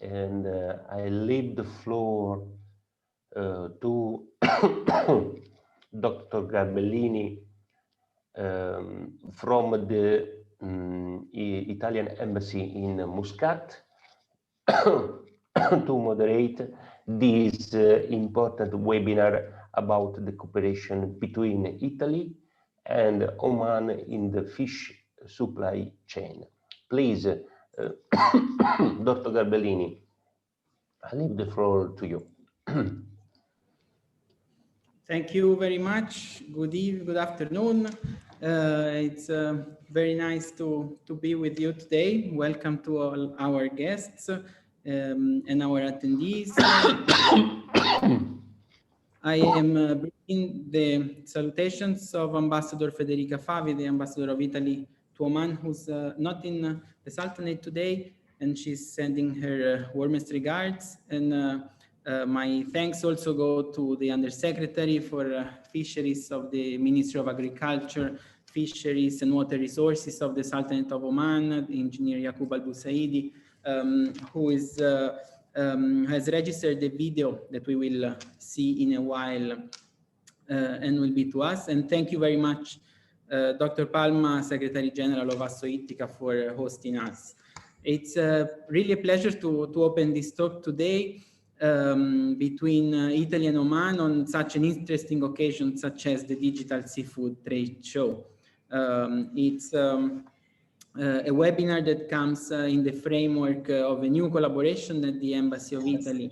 and I leave the floor to Dr. Garbellini from the Italian Embassy in Muscat to moderate this important webinar about the cooperation between Italy and Oman in the fish supply chain. Please, Dr. Garbellini, I leave the floor to you. Thank you very much. Good afternoon. It's very nice to be with you today. Welcome to all our guests and our attendees. I am bringing the salutations of Ambassador Federica Favi, the Ambassador of Italy to Oman, who's not in the Sultanate today, and she's sending her warmest regards. And my thanks also go to the Undersecretary for Fisheries of the Ministry of Agriculture, Fisheries and Water Resources of the Sultanate of Oman, Engineer Yaqub Al-Busaidi, who is has registered the video that we will see in a while and will be to us. And thank you very much, Dr. Palma, Secretary General of Assoittica, for hosting us. It's really a pleasure to open this talk today between Italy and Oman on such an interesting occasion such as the Digital Seafood Trade Show. It's a webinar that comes in the framework of a new collaboration that the Embassy of Italy,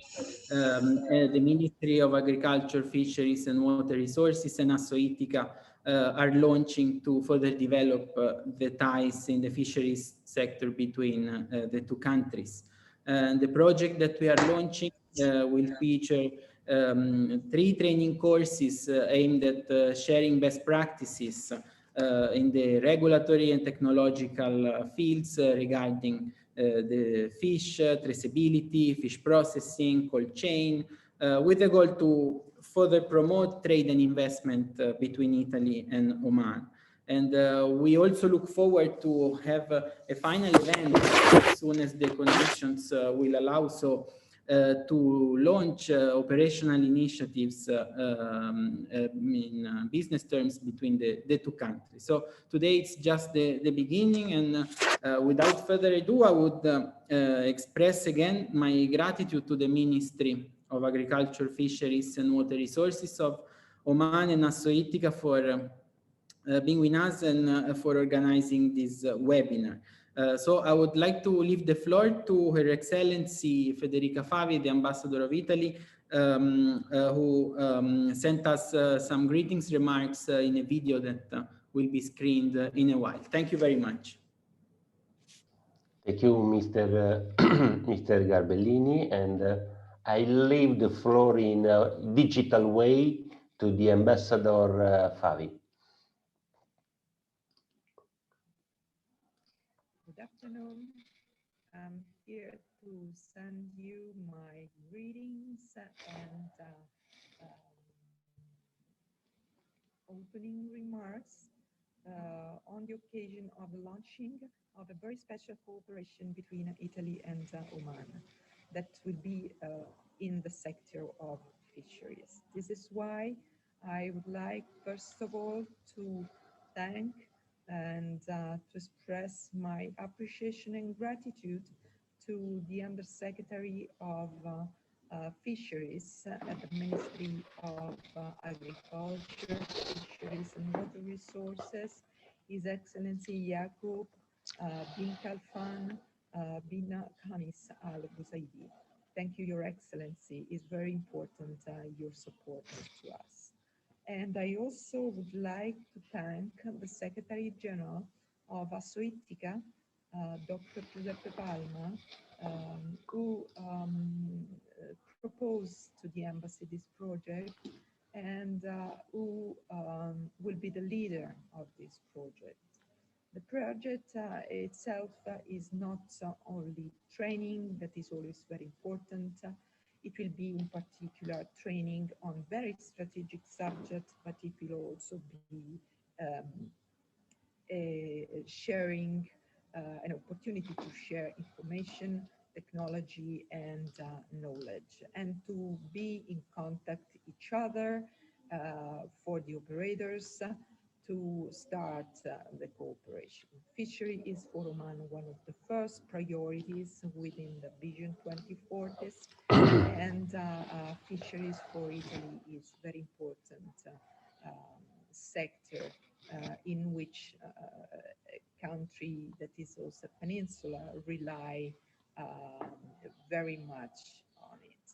the Ministry of Agriculture, Fisheries and Water Resources and Assoittica are launching to further develop the ties in the fisheries sector between the two countries. The project that we are launching will feature 3 training courses aimed at sharing best practices in the regulatory and technological fields regarding the fish traceability, fish processing, cold chain, with the goal to further promote trade and investment between Italy and Oman. And we also look forward to have a final event as soon as the conditions will allow so to launch operational initiatives in business terms between the two countries. So today it's just the beginning, and without further ado, I would express again my gratitude to the Ministry of Agriculture, Fisheries and Water Resources of Oman and Assoittica for being with us and for organizing this webinar. So I would like to leave the floor to Her Excellency Federica Favi, the Ambassador of Italy, who sent us some greetings remarks in a video that will be screened in a while. Thank you very much. Thank you, Mr. Garbellini, and I leave the floor in a digital way to the Ambassador Favi. Good afternoon. I'm here to send you my greetings and opening remarks on the occasion of the launching of a very special cooperation between Italy and Oman that will be in the sector of fisheries. This is why I would like, first of all, to thank and to express my appreciation and gratitude to the Undersecretary of Fisheries at the Ministry of Agriculture, Fisheries and Water Resources, His Excellency Yaqub bin Khalfan bin Khamis Al Busaidi. Thank you, Your Excellency. It's very important your support to us. And I also would like to thank the Secretary General of Assoittica, Dr. Giuseppe Palma, who proposed to the embassy this project and who will be the leader of this project. The project itself is not only training, that is always very important. It will be in particular training on very strategic subjects, but it will also be sharing an opportunity to share information technology and knowledge, and to be in contact each other for the operators to start the cooperation. Fishery is for Oman one of the first priorities within the Vision 2040s, and fisheries for Italy is very important sector in which a country that is also peninsula rely very much on it.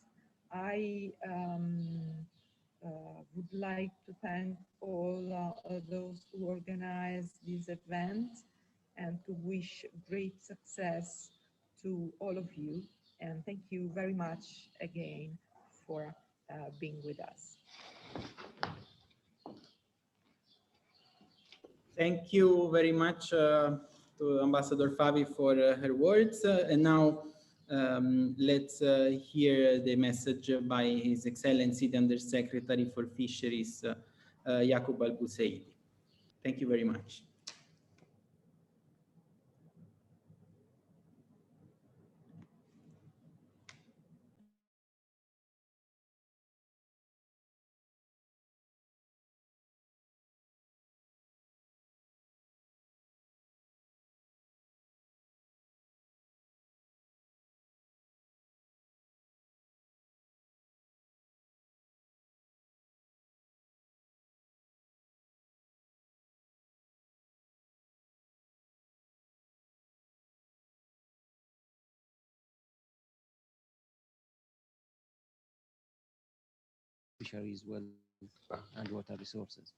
I would like to thank all those who organized this event and to wish great success to all of you. And thank you very much again for being with us. Thank you very much to Ambassador Favi for her words. And now let's hear the message by His Excellency, the Undersecretary for Fisheries, Yaqub Al-Busaidi. Thank you very much. fisheries, wealth, and water resources,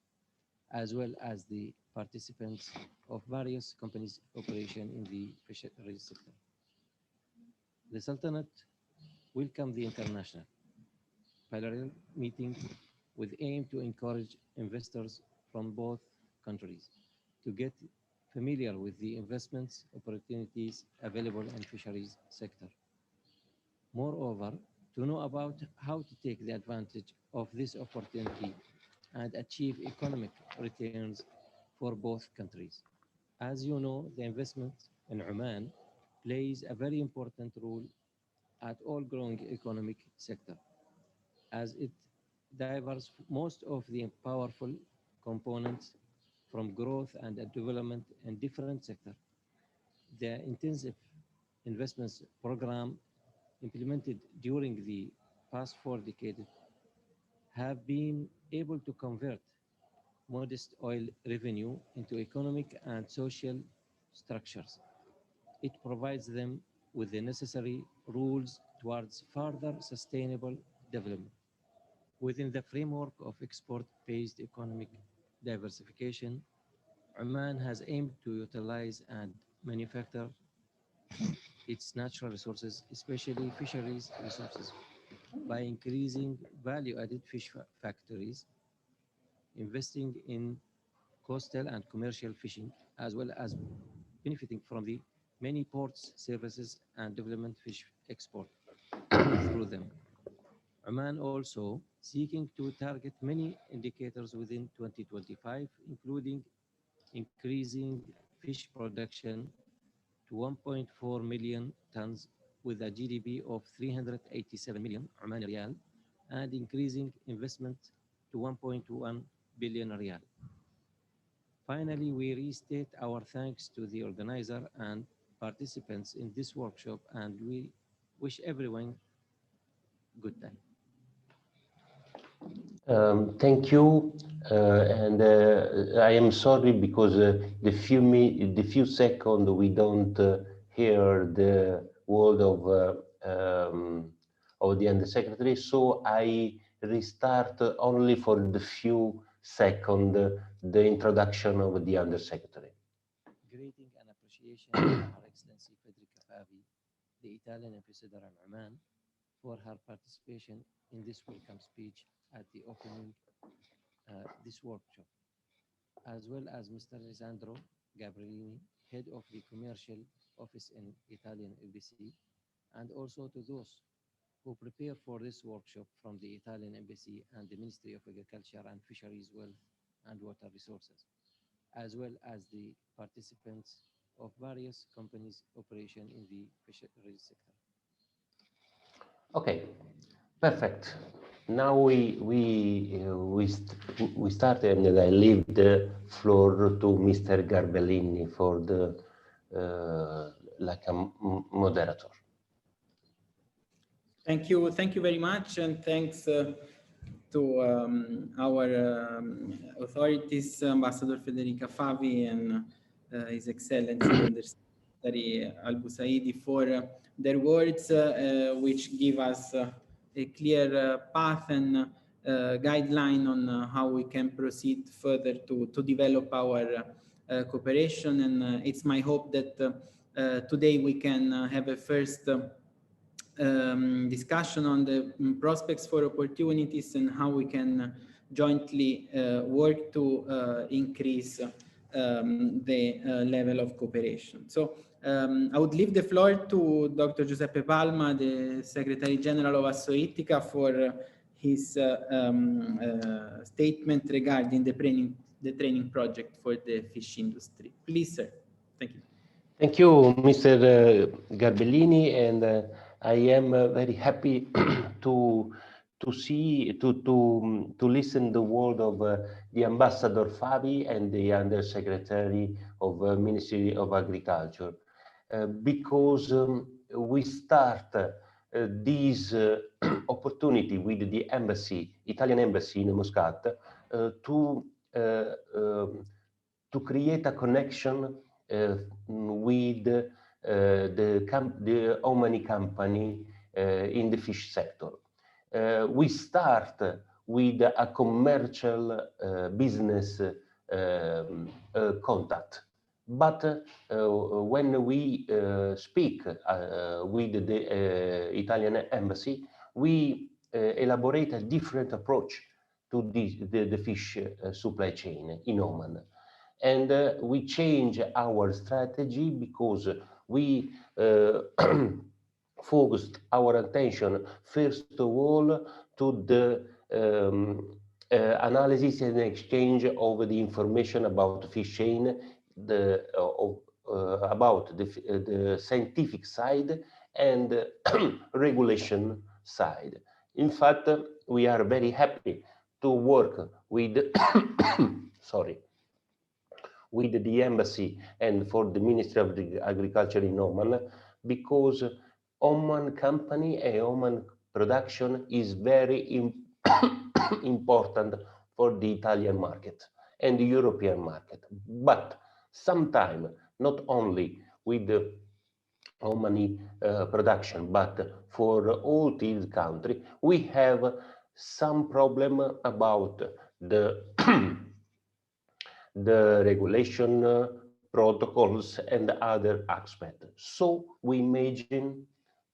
as well as the participants of various companies' operation in the fisheries sector. The Sultanate welcomed the international parallel meeting with aim to encourage investors from both countries to get familiar with the investments opportunities available in fisheries sector. Moreover, to know about how to take the advantage of this opportunity and achieve economic returns for both countries. As you know, the investment in Oman plays a very important role at all growing economic sector, as it diverts most of the powerful components from growth and development in different sectors. The intensive investments program implemented during the past 4 decades have been able to convert modest oil revenue into economic and social structures. It provides them with the necessary rules towards further sustainable development. Within the framework of export-based economic diversification, Oman has aimed to utilize and manufacture its natural resources, especially fisheries resources, by increasing value-added fish factories, investing in coastal and commercial fishing, as well as benefiting from the many ports, services, and development fish export through them. Oman also seeking to target many indicators within 2025, including increasing fish production to 1.4 million tons with a GDP of 387 million Omani riyal and increasing investment to 1.1 billion riyal. Finally, we restate our thanks to the organizer and participants in this workshop, and we wish everyone good time. Thank you, and I am sorry because the few seconds we don't hear the word of the undersecretary, so I restart only for the few seconds the introduction of the undersecretary. Greeting and appreciation to Her Excellency Federica Favi, the Italian ambassador in Oman, for her participation in this welcome speech at the opening this workshop, as well as Mr. Lisandro Gabrielini, head of the commercial office in Italian Embassy, and also to those who prepare for this workshop from the Italian Embassy and the Ministry of Agriculture and Fisheries, Wealth and Water Resources, as well as the participants of various companies' operation in the fisheries sector. Okay, perfect. Now we started, and I leave the floor to Mr. Garbellini for the like a moderator. Thank you very much, and thanks to our authorities, Ambassador Federica Favi and His Excellency the Undersecretary Al Busaidi for their words, which give us a clear path and guideline on how we can proceed further to develop our cooperation. And it's my hope that today we can have a first discussion on the prospects for opportunities and how we can jointly work to increase the level of cooperation. So I would leave the floor to Dr. Giuseppe Palma, the Secretary General of Assoitica, for his statement regarding the training project for the fish industry. Please, sir. Thank you. Thank you, Mr. Garbellini, and I am very happy to listen the word of the Ambassador Fabi and the Undersecretary of Ministry of Agriculture, because we start this opportunity with the embassy, Italian embassy in Muscat, to create a connection with the Omani company in the fish sector. We start with a commercial business contact. But when we speak with the Italian embassy, we elaborate a different approach to the fish supply chain in Oman. And we change our strategy because we focused our attention, first of all, to the analysis and exchange of the information about fish chain, about the scientific side and regulation side. In fact, we are very happy to work with sorry, with the embassy and for the Ministry of the Agriculture in Oman, because Oman company and Oman production is very important for the Italian market and the European market. But sometimes, not only with the Omani production, but for all these countries, we have some problem about the the regulation protocols and other aspects. So we imagine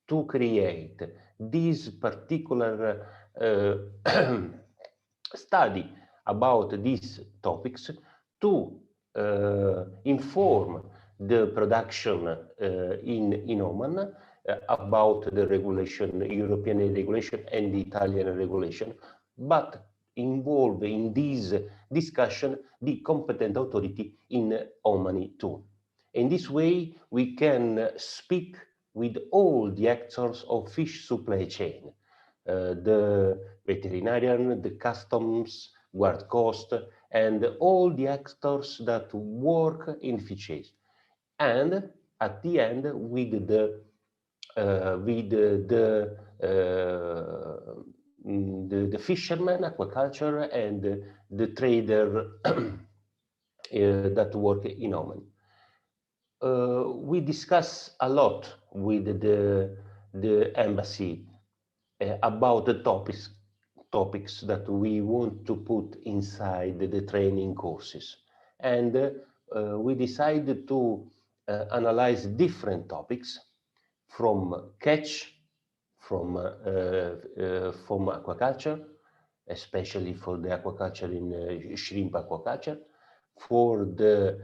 to create this particular study about these topics to inform the production in Oman about the regulation, European regulation and the Italian regulation, but involve in this discussion the competent authority in Oman too. In this way, we can speak with all the actors of fish supply chain, the veterinarian, the customs, guard coast, and all the actors that work in fisheries. And at the end, with the fishermen, aquaculture, and the trader that work in Oman. We discuss a lot with the embassy about the topics that we want to put inside the training courses. And we decided to analyze different topics from catch, from aquaculture, especially for the aquaculture in shrimp aquaculture, for the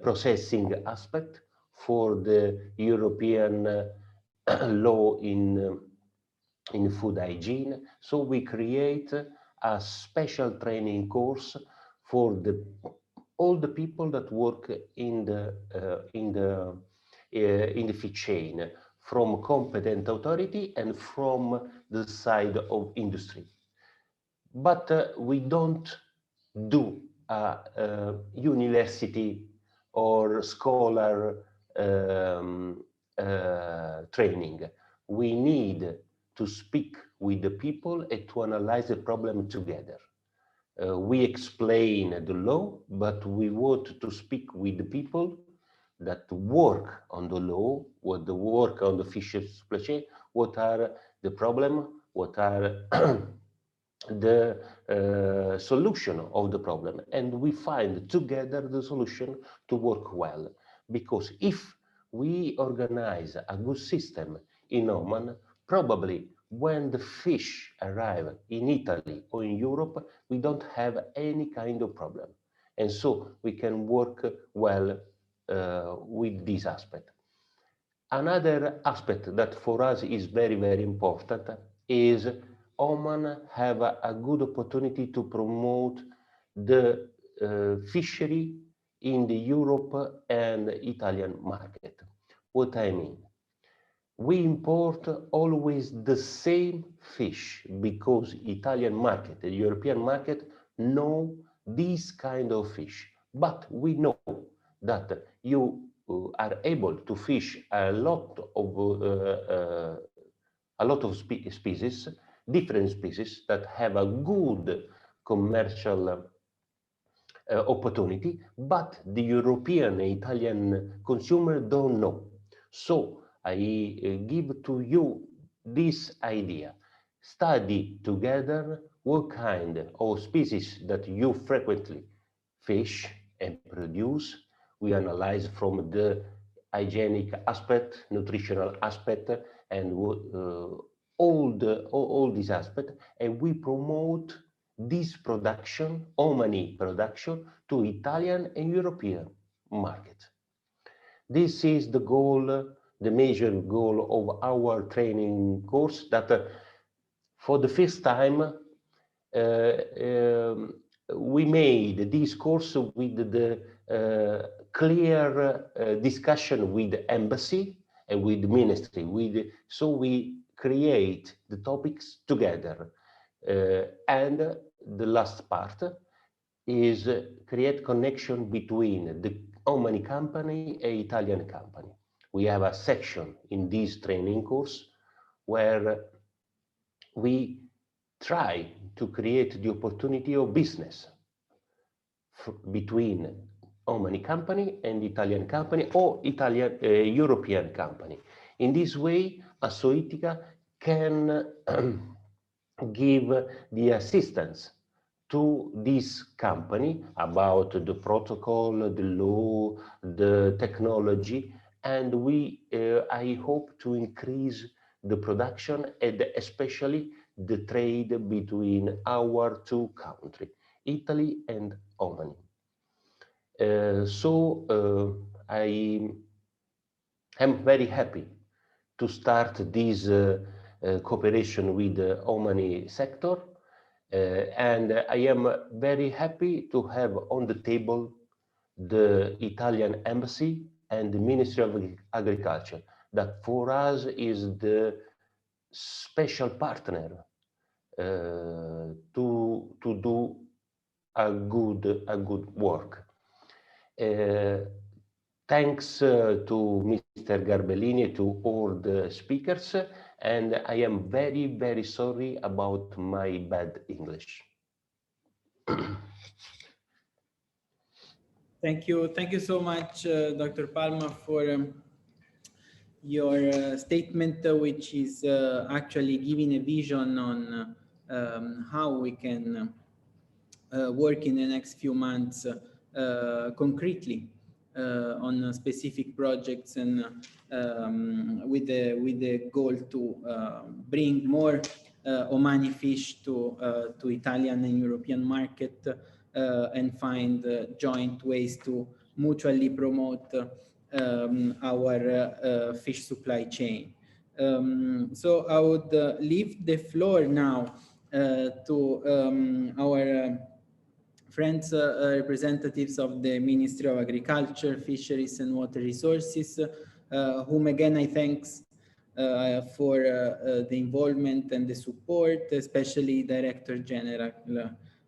processing aspect, for the European law in food hygiene. So we create a special training course for all the people that work in the fish chain, from competent authority and from the side of industry. But we don't do a university or scholar training. We need to speak with the people and to analyze the problem together. We explain the law, but we want to speak with the people that work on the law, what the work on the fisheries supply chain, what are the problem, what are the solution of the problem, and we find together the solution to work well. Because if we organize a good system in Oman, probably when the fish arrive in Italy or in Europe, we don't have any kind of problem. And so we can work well with this aspect. Another aspect that for us is very, very important is Oman have a good opportunity to promote the fishery in the Europe and Italian market. What I mean? We import always the same fish because Italian market, the European market, know this kind of fish. But we know that you are able to fish a lot of species, different species that have a good commercial opportunity, but the European and Italian consumer don't know. So I give to you this idea. Study together what kind of species that you frequently fish and produce. We analyze from the hygienic aspect, nutritional aspect, and all these aspects, and we promote this production, Omani production, to Italian and European market. This is the goal, the major goal of our training course, that for the first time we made this course with the clear discussion with the embassy and with the ministry. So we create the topics together. And the last part is create connection between the Omani company and Italian company. We have a section in this training course where we try to create the opportunity of business between Omani company and Italian company or Italian European company. In this way, Assoitica can give the assistance to this company about the protocol, the law, the technology, and I hope to increase the production and especially the trade between our two countries, Italy and Oman. I am very happy to start this cooperation with the Omani sector, and I am very happy to have on the table the Italian embassy and the Ministry of Agriculture, that for us is the special partner to do a good work. Thanks to Mr. Garbellini, to all the speakers, and I am very, very sorry about my bad English. Thank you so much, Dr. Palma, for your statement, which is actually giving a vision on how we can work in the next few months concretely on specific projects, and with the goal to bring more Omani fish to Italian and European market, and find joint ways to mutually promote our fish supply chain. So I would leave the floor now to our friends, representatives of the Ministry of Agriculture, Fisheries and Water Resources, whom again I thank for the involvement and the support, especially Director General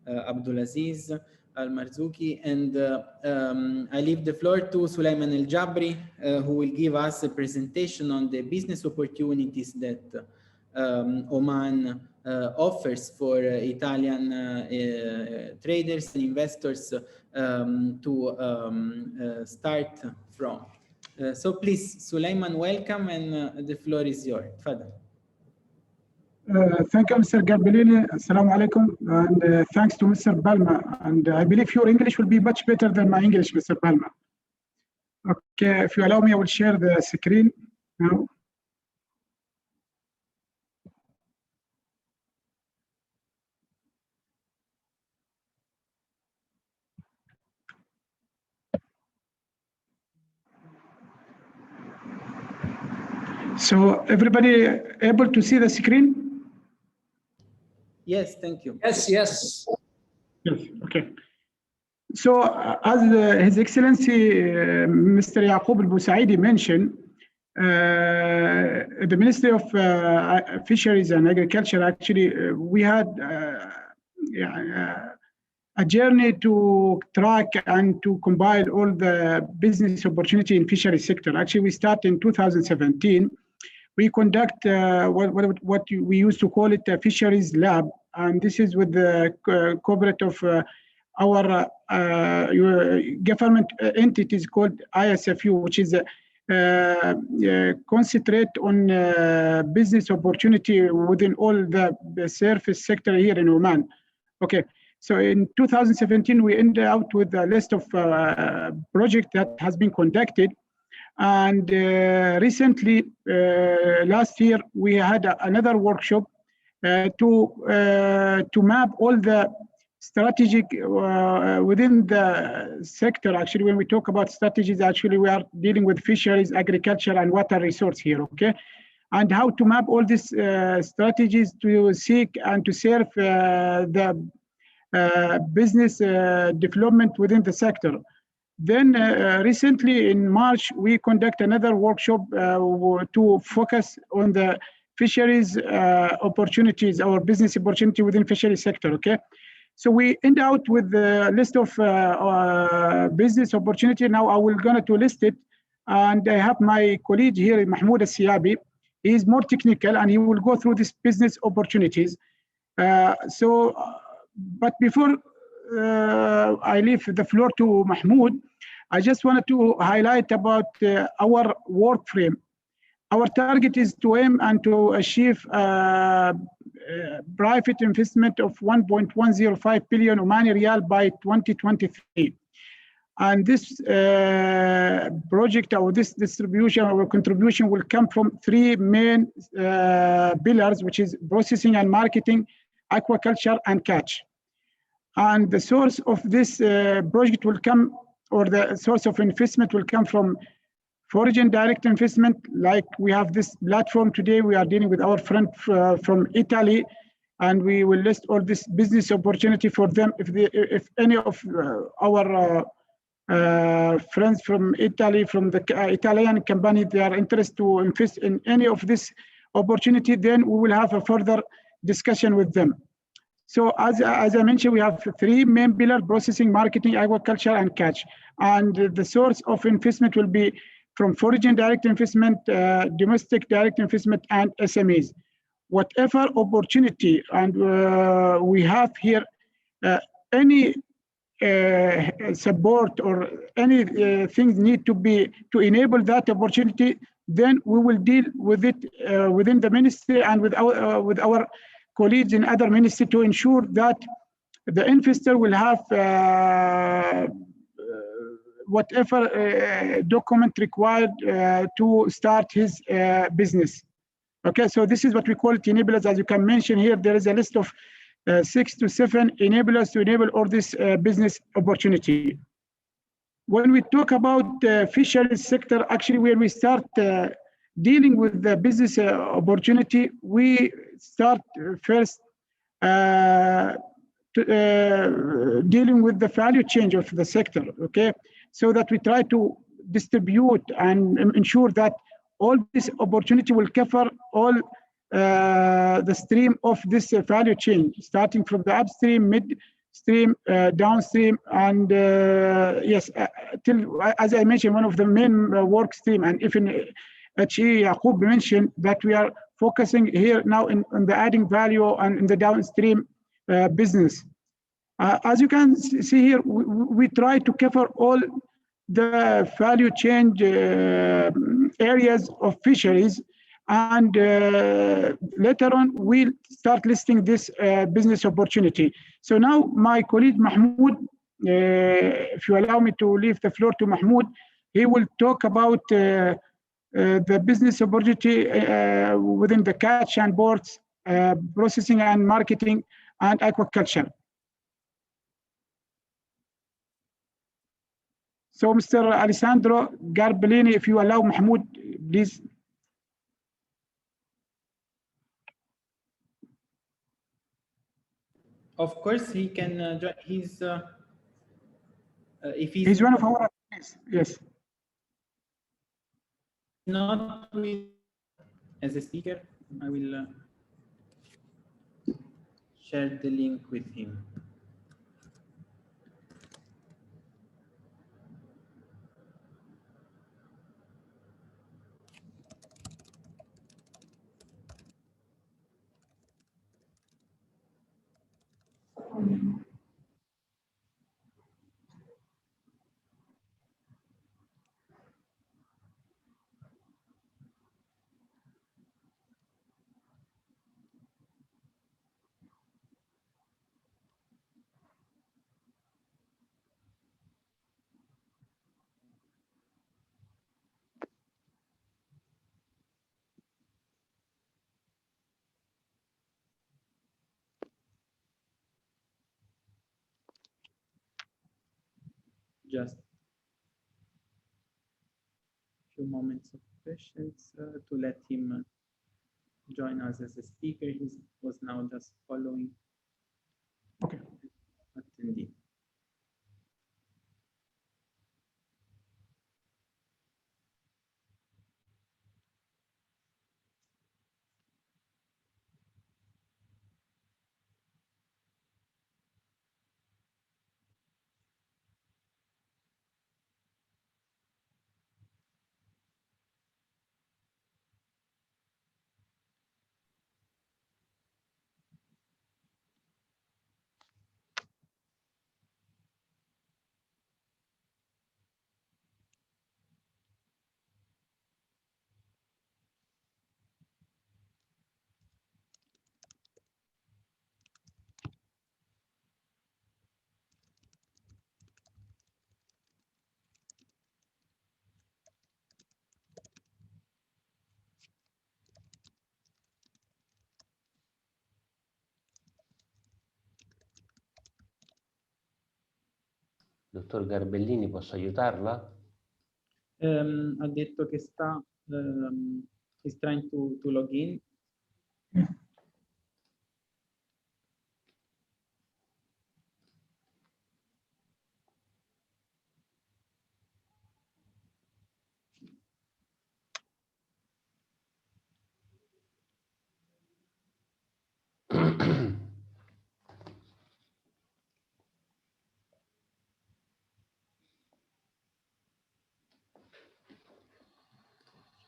Abdulaziz Al-Marzouki. And I leave the floor to Sulaiman El-Jabri, who will give us a presentation on the business opportunities that Oman offers for Italian traders and investors to start from. So please, Sulaiman, welcome, and the floor is yours. Tfadal. Thank you, Mr. Garbellini. Assalamu alaikum, and thanks to Mr. Balma. And I believe your English will be much better than my English, Mr. Balma. Okay, if you allow me, I will share the screen now. So everybody able to see the screen? Yes, thank you. Yes, yes. Yes, okay. So as His Excellency Mr. Yaqub Al-Busaidi mentioned, the Ministry of Fisheries and Agriculture, actually, we had a journey to track and to combine all the business opportunity in fishery sector. Actually, we started in 2017. We conduct what we used to call it a fisheries lab, and this is with the cooperation of our government entities called ISFU, which is concentrate on business opportunity within all the surface sector here in Oman. Okay. So in 2017, we ended out with a list of projects that has been conducted. And recently, last year, we had another workshop to map all the strategic within the sector. Actually, when we talk about strategies, actually, we are dealing with fisheries, agriculture, and water resource here, okay? And how to map all these strategies to seek and to serve the business development within the sector. Then recently in March, we conduct another workshop to focus on the fisheries opportunities, our business opportunity within fisheries sector, okay? So we end out with the list of business opportunity. Now I will go to list it, and I have my colleague here, Mahmoud Al-Siyabi. He is more technical, and he will go through these business opportunities. But before I leave the floor to Mahmoud, I just wanted to highlight about our work frame. Our target is to aim and to achieve private investment of 1.105 billion Omani Riyal by 2023. And this project or this distribution or contribution will come from three main pillars, which is processing and marketing, aquaculture, and catch. And the source of this project will come, or the source of investment will come from foreign direct investment. Like we have this platform today, we are dealing with our friend from Italy, and we will list all this business opportunity for them. If any of our friends from Italy, from the Italian company, they are interested to invest in any of this opportunity, then we will have a further discussion with them. So as I mentioned, we have three main pillars: processing, marketing, aquaculture, and catch. And the source of investment will be from foreign direct investment, domestic direct investment, and SMEs. Whatever opportunity, and we have here any support or any things need to be to enable that opportunity, then we will deal with it within the ministry and with our colleagues in other ministries to ensure that the investor will have whatever document required to start his business. Okay, so this is what we call it enablers. As you can mention here, there is a list of 6 to 7 enablers to enable all this business opportunity. When we talk about the fisheries sector, actually when we start dealing with the business opportunity, we start first dealing with the value chain of the sector, okay? So that we try to distribute and ensure that all this opportunity will cover all the stream of this value chain, starting from the upstream, midstream, downstream, and yes, till, as I mentioned, one of the main work stream, and even HE Yaqub mentioned that we are focusing here now in the adding value and in the downstream business. As you can see here, we try to cover all the value chain areas of fisheries, and later on we'll start listing this business opportunity. So now my colleague Mahmoud, if you allow me to leave the floor to Mahmoud, he will talk about the business opportunity within the catch and ports, processing and marketing, and aquaculture. So, Mr. Alessandro Garbellini, if you allow Mahmoud, please. Of course, he can join. If He's one of our attendees, yes. not with as a speaker, I will share the link with him. Just a few moments of patience to let him join us as a speaker. He was now just following. Okay. Attendee. Dottor Garbellini, posso aiutarla? Ha detto che sta is trying to log in.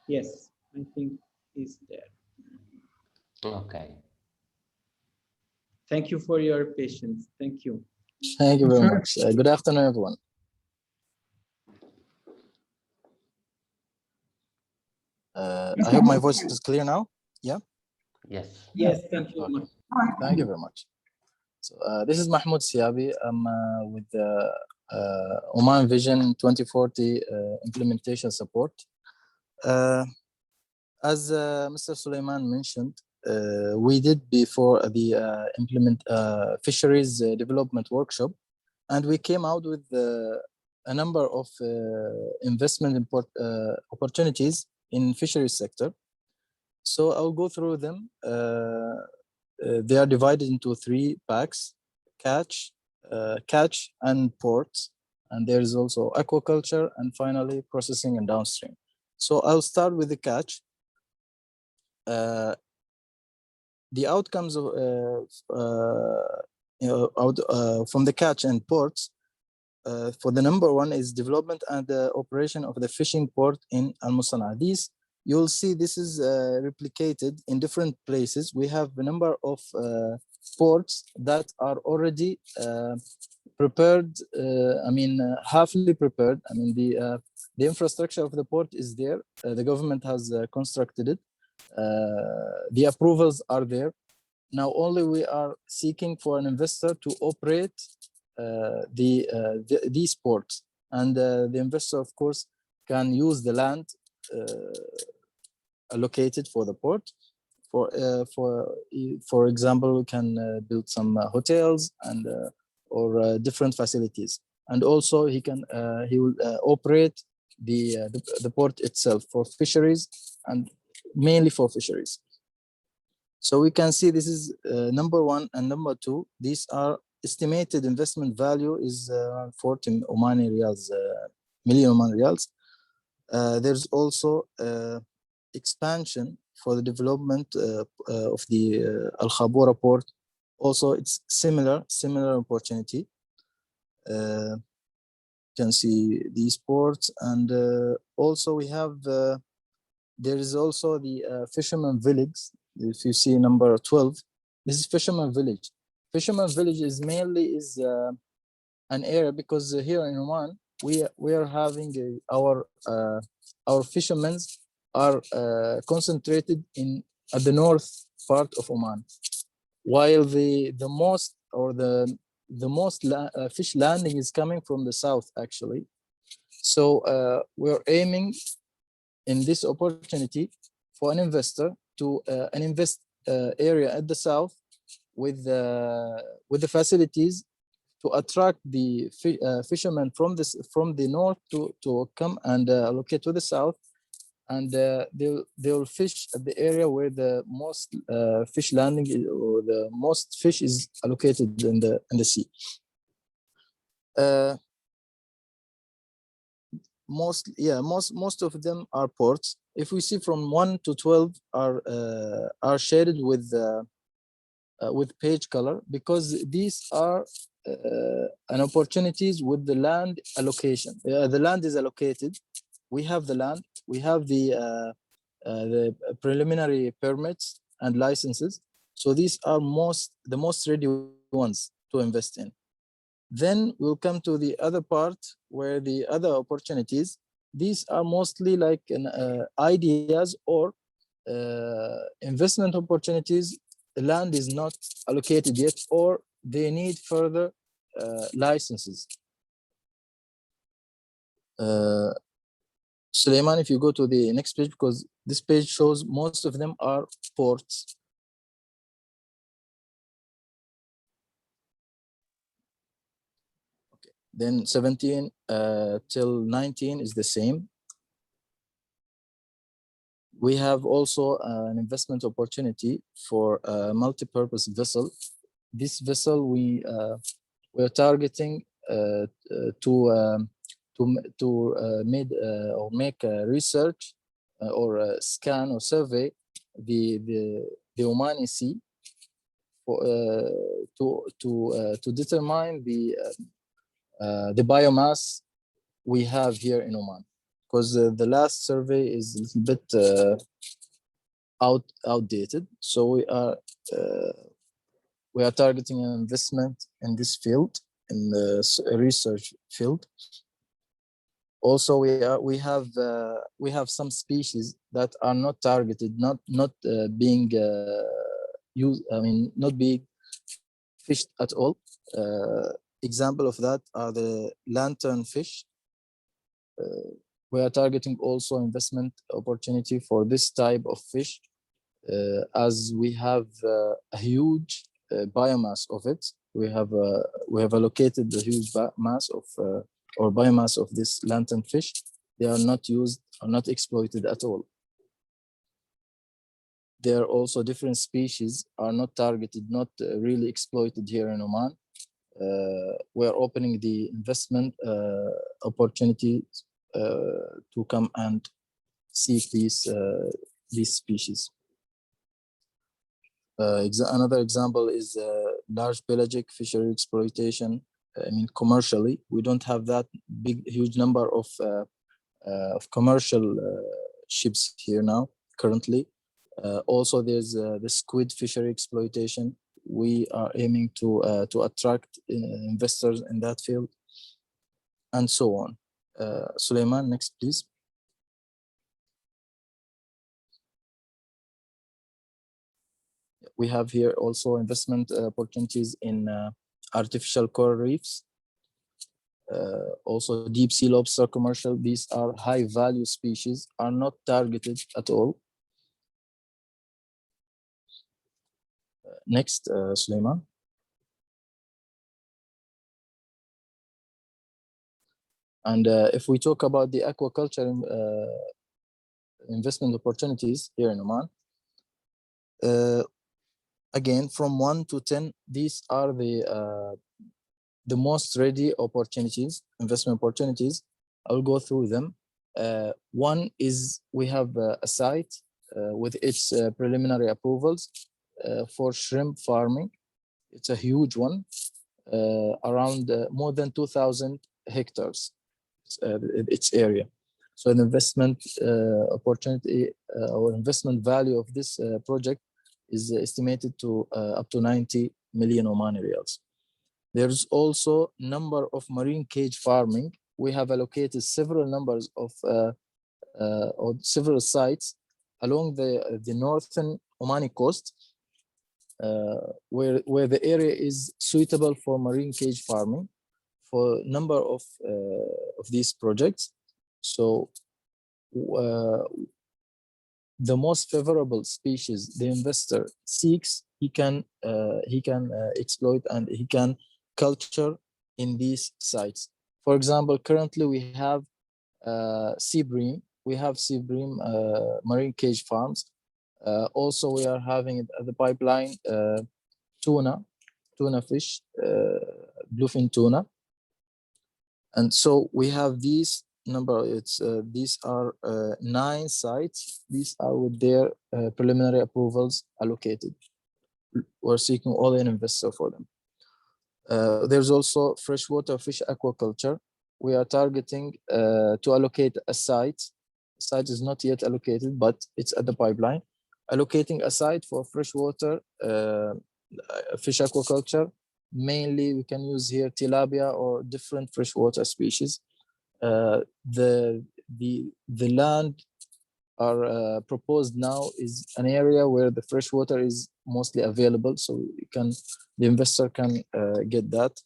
Yes, I think he's there. Ok. Thank you for your patience. Thank you. Thank you very much. Good afternoon, everyone. I hope my voice is clear now. Yeah? Yes. Yes, thank you. Thank you very much. So this is Mahmoud Siabi. I'm with the Oman Vision 2040 implementation support. As Mr. Suleiman mentioned, we did before the fisheries development workshop, and we came out with a number of investment opportunities in fisheries sector. So I'll go through them. They are divided into 3 packs: catch, and ports, and there is also aquaculture, and finally processing and downstream. So I'll start with the catch. The outcomes of from the catch and ports. For the number one is development and the operation of the fishing port in Al Musana. These you'll see this is replicated in different places. We have a number of ports that are already prepared. Halfly prepared. I mean, the infrastructure of the port is there. The government has constructed it. The approvals are there. Now only we are seeking for an investor to operate these ports, and the investor, of course, can use the land allocated for the port. For example, we can build some hotels and or different facilities, and also he will operate the port itself for fisheries and mainly for fisheries. So we can see this is number one and number two. These are estimated investment value is 40 Omani riyals, million Omani riyals. There's also expansion for the development of the Al Khabura port. Also, it's similar opportunity. You can see these ports, and also we have there is also the fisherman village. If you see number 12, this is fisherman village. Fisherman village is mainly an area because here in Oman we are having our fishermen are concentrated at the north part of Oman, while the most fish landing is coming from the south actually. So we're aiming in this opportunity for an investor to an invest area at the south with the facilities to attract the fishermen from the north to come and locate to the south, and they'll fish at the area where the most fish landing is, or the most fish is allocated in the sea. Most of them are ports. If we see from 1 to 12 are shaded with page color, because these are an opportunities with the land allocation. The land is allocated. We have the land. We have the preliminary permits and licenses. So these are the most ready ones to invest in. Then we'll come to the other part where the other opportunities. These are mostly like ideas or investment opportunities. The land is not allocated yet, or they need further licenses. Suleiman, if you go to the next page, because this page shows most of them are ports. Okay. Then 17 till 19 is the same. We have also an investment opportunity for a multi-purpose vessel. This vessel we're targeting to make research or scan or survey the Omani Sea for to determine the biomass we have here in Oman, because the last survey is a little bit outdated. So we are targeting an investment in this field, in the research field. Also, we have some species that are not targeted, not being used. I mean, not being fished at all. Example of that are the lantern fish. We are targeting also investment opportunity for this type of fish, as we have a huge biomass of it. We have allocated the huge mass of or biomass of this lantern fish. They are not used, are not exploited at all. There are also different species are not targeted, not really exploited here in Oman. We are opening the investment opportunity to come and seek these species. Another example is large pelagic fishery exploitation. I mean, commercially, we don't have that huge number of commercial ships here now currently. Also, there's the squid fishery exploitation. We are aiming to attract investors in that field, and so on. Suleiman, next, please. We have here also investment opportunities in artificial coral reefs. Also deep sea lobster commercial. These are high value species, are not targeted at all. Next, Suleiman. And if we talk about the aquaculture investment opportunities here in Oman, again, from 1 to 10, these are the most ready opportunities, investment opportunities. I'll go through them. One is we have a site with its preliminary approvals for shrimp farming. It's a huge one, around more than 2,000 hectares, its area. So an investment opportunity or investment value of this project is estimated to up to 90 million Omani riyals. There's also number of marine cage farming. We have allocated several numbers of or several sites along the northern Omani coast, where the area is suitable for marine cage farming for a number of these projects. So the most favorable species the investor seeks, he can exploit and he can culture in these sites. For example, currently we have sea bream. We have sea bream marine cage farms. Also, we are having at the pipeline tuna fish, bluefin tuna. And so we have these number, these are 9 sites. These are with their preliminary approvals allocated. We're seeking all an investor for them. There's also freshwater fish aquaculture. We are targeting to allocate a site. Site is not yet allocated, but it's at the pipeline. Allocating a site for freshwater fish aquaculture. Mainly, we can use here tilapia or different freshwater species. The land are proposed now is an area where the freshwater is mostly available, so the investor can get that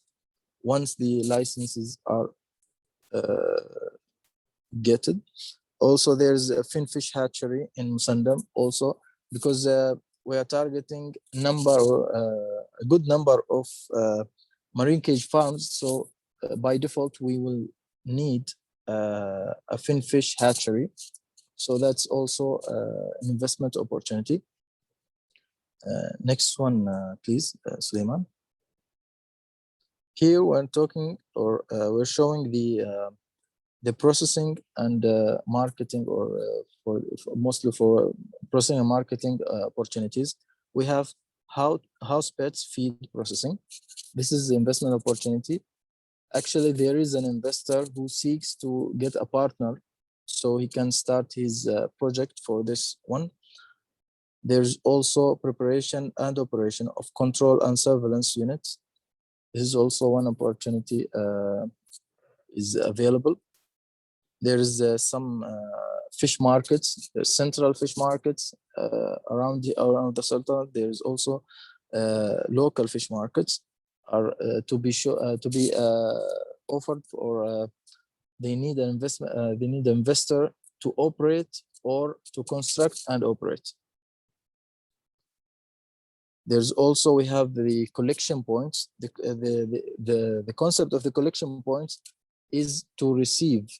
once the licenses are getted. Also, there's a finfish hatchery in Musandam also, because we are targeting a good number of marine cage farms. So by default, we will need a finfish hatchery. So that's also an investment opportunity. Next one, please, Suleiman. Here we're talking, or we're showing the processing and marketing, or mostly for processing and marketing opportunities. We have house pets feed processing. This is the investment opportunity. Actually, there is an investor who seeks to get a partner so he can start his project for this one. There's also preparation and operation of control and surveillance units. This is also one opportunity is available. There is some fish markets, central fish markets around the Sultanate. There is also local fish markets are to be offered, or they need an investment. They need an investor to operate or to construct and operate. There's also, we have the collection points. The concept of the collection points is to receive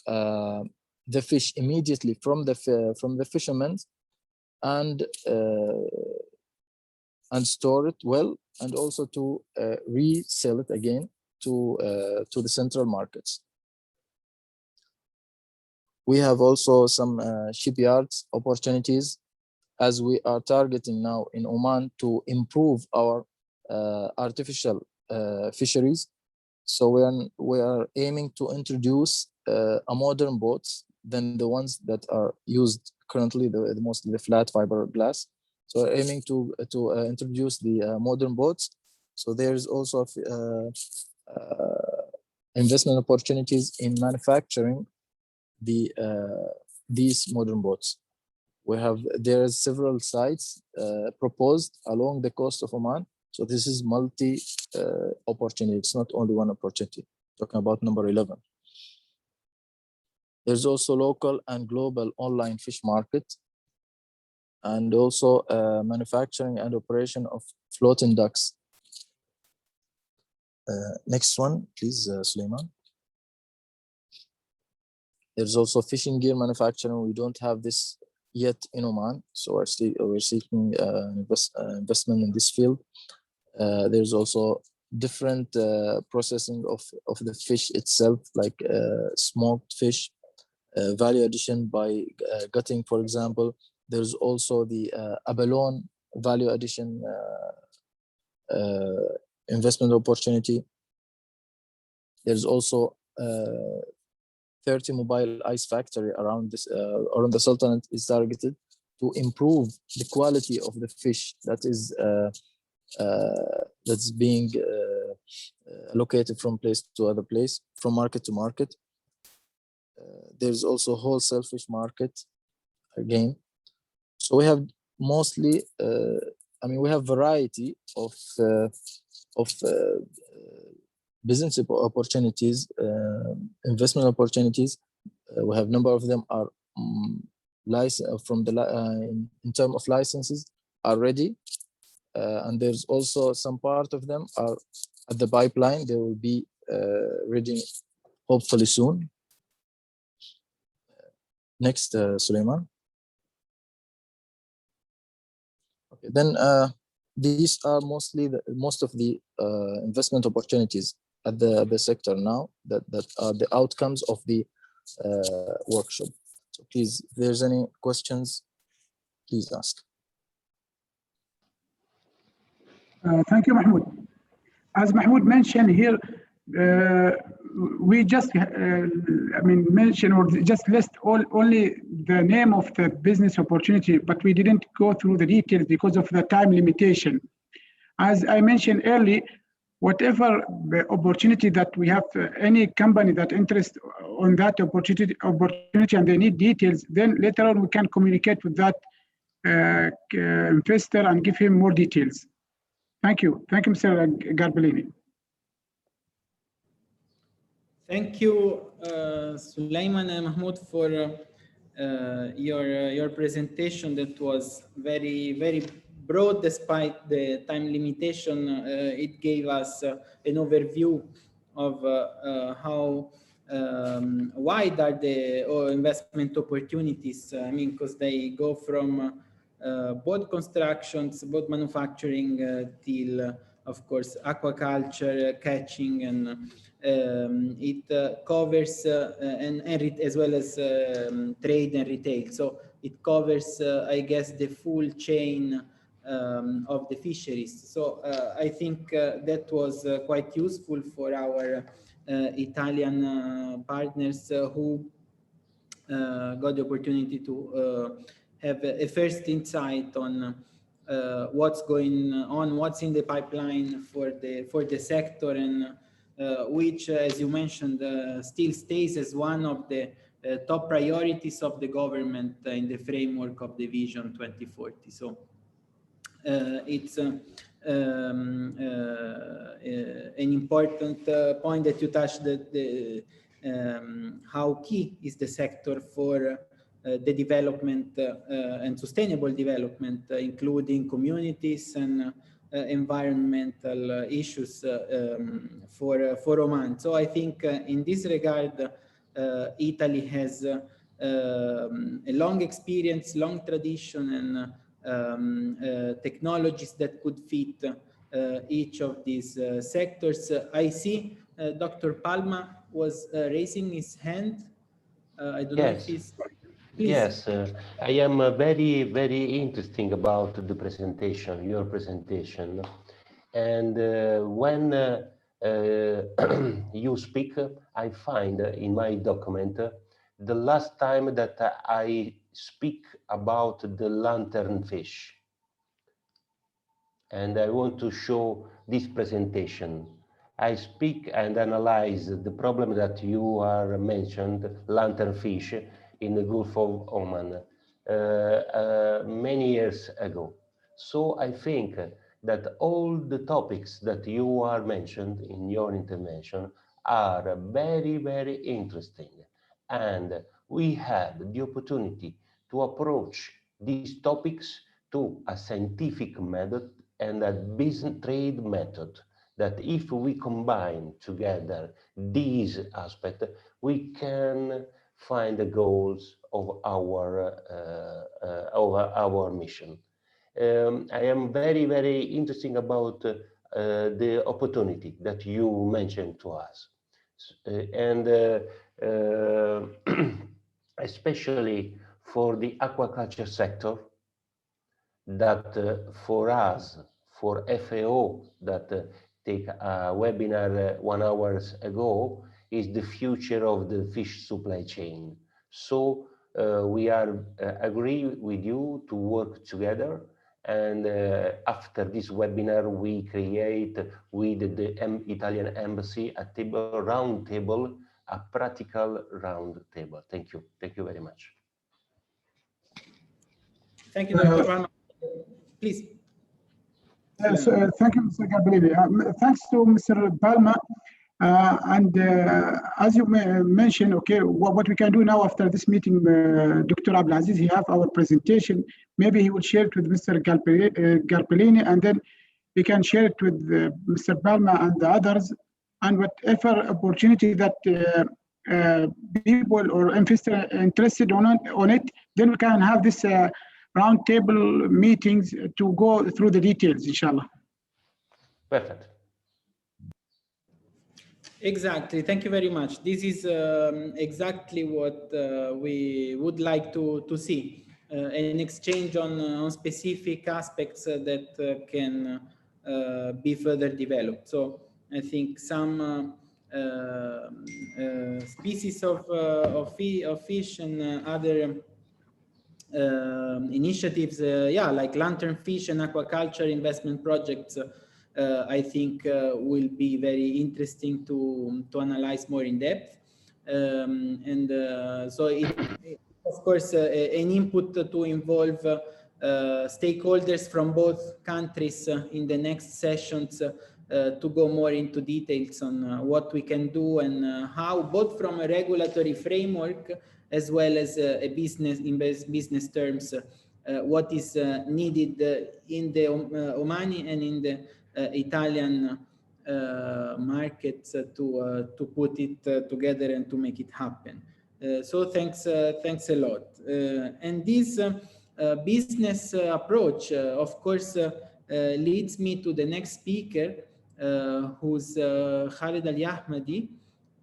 the fish immediately from the fishermen and store it well, and also to resell it again to the central markets. We have also some shipyards opportunities, as we are targeting now in Oman to improve our artificial fisheries. So we are aiming to introduce a modern boats than the ones that are used currently, mostly the flat fiberglass. So we're aiming to introduce the modern boats. So there's also investment opportunities in manufacturing these modern boats. There are several sites proposed along the coast of Oman. So this is multi opportunity. It's not only one opportunity. Talking about number 11. There's also local and global online fish market, and also manufacturing and operation of floating ducks. Next one, please, Suleiman. There's also fishing gear manufacturing. We don't have this yet in Oman, so we're seeking investment in this field. There's also different processing of the fish itself, like smoked fish, value addition by gutting, for example. There's also the abalone value addition investment opportunity. There's also 30 mobile ice factory around the Sultanate is targeted to improve the quality of the fish that's being allocated from place to other place, from market to market. There's also wholesale fish market again. So we have mostly, we have variety of business opportunities, investment opportunities. We have number of them are in terms of licenses are ready, and there's also some part of them are at the pipeline. They will be ready hopefully soon. Next, Suleiman. Okay, then these are mostly most of the investment opportunities at the sector now that are the outcomes of the workshop. So please, if there's any questions, please ask. Thank you, Mahmoud. As Mahmoud mentioned here, we just mention or just list only the name of the business opportunity, but we didn't go through the details because of the time limitation. As I mentioned earlier, whatever the opportunity that we have, any company that interested on that opportunity and they need details, then later on we can communicate with that investor and give him more details. Thank you. Thank you, Mr. Garbellini. Thank you, Sulaiman and Mahmoud, for your presentation. That was very, very broad despite the time limitation. It gave us an overview of how wide are the investment opportunities. Because they go from boat constructions, boat manufacturing, till, of course, aquaculture, catching, and it covers as well as trade and retail. So it covers, I guess, the full chain of the fisheries. So I think that was quite useful for our Italian partners who got the opportunity to have a first insight on what's going on, what's in the pipeline for the sector, and which, as you mentioned, still stays as one of the top priorities of the government in the framework of the Vision 2040. So it's an important point that you touched, how key is the sector for the development and sustainable development, including communities and environmental issues for Oman. So I think in this regard, Italy has a long experience, long tradition, and technologies that could fit each of these sectors. I see Dr. Palma was raising his hand. I don't know if Yes. he's, please. Yes, I am very, very interesting about the presentation, your presentation. And when you speak, I find in my document the last time that I speak about the lanternfish. And I want to show this presentation. I speak and analyze the problem that you are mentioned, lanternfish, in the Gulf of Oman many years ago. So I think that all the topics that you are mentioned in your intervention are very, very interesting. And we had the opportunity to approach these topics to a scientific method and a business trade method, that if we combine together these aspects, we can find the goals of our mission. I am very, very interested about the opportunity that you mentioned to us. And especially for the aquaculture sector, that for us, for FAO, that take a webinar 1 hour ago, is the future of the fish supply chain. So we are agree with you to work together. And after this webinar, we create with the Italian embassy a table, round table, a practical round table. Thank you. Thank you very much. Thank you, Dr. Palma. Please. Yes, thank you, Mr. Gabrilli. Thanks to Mr. Palma. As you mentioned, okay, what we can do now after this meeting, Dr. Abdelaziz, he have our presentation. Maybe he will share it with Mr. Garpellini, and then we can share it with Mr. Palma and the others. And whatever opportunity that people or investors interested on it, then we can have this roundtable meetings to go through the details, inshallah. Perfect. Exactly. Thank you very much. This is exactly what we would like to see, an exchange on specific aspects that can be further developed. So I think some species of fish and other initiatives, like lanternfish and aquaculture investment projects, I think will be very interesting to analyze more in depth. So it, of course, an input to involve stakeholders from both countries in the next sessions to go more into details on what we can do and how, both from a regulatory framework as well as a business, in business terms, what is needed in the Omani and in the Italian markets to put it together and to make it happen. So thanks a lot. And this business approach, of course, leads me to the next speaker, who's Khaled Al-Ahmadi,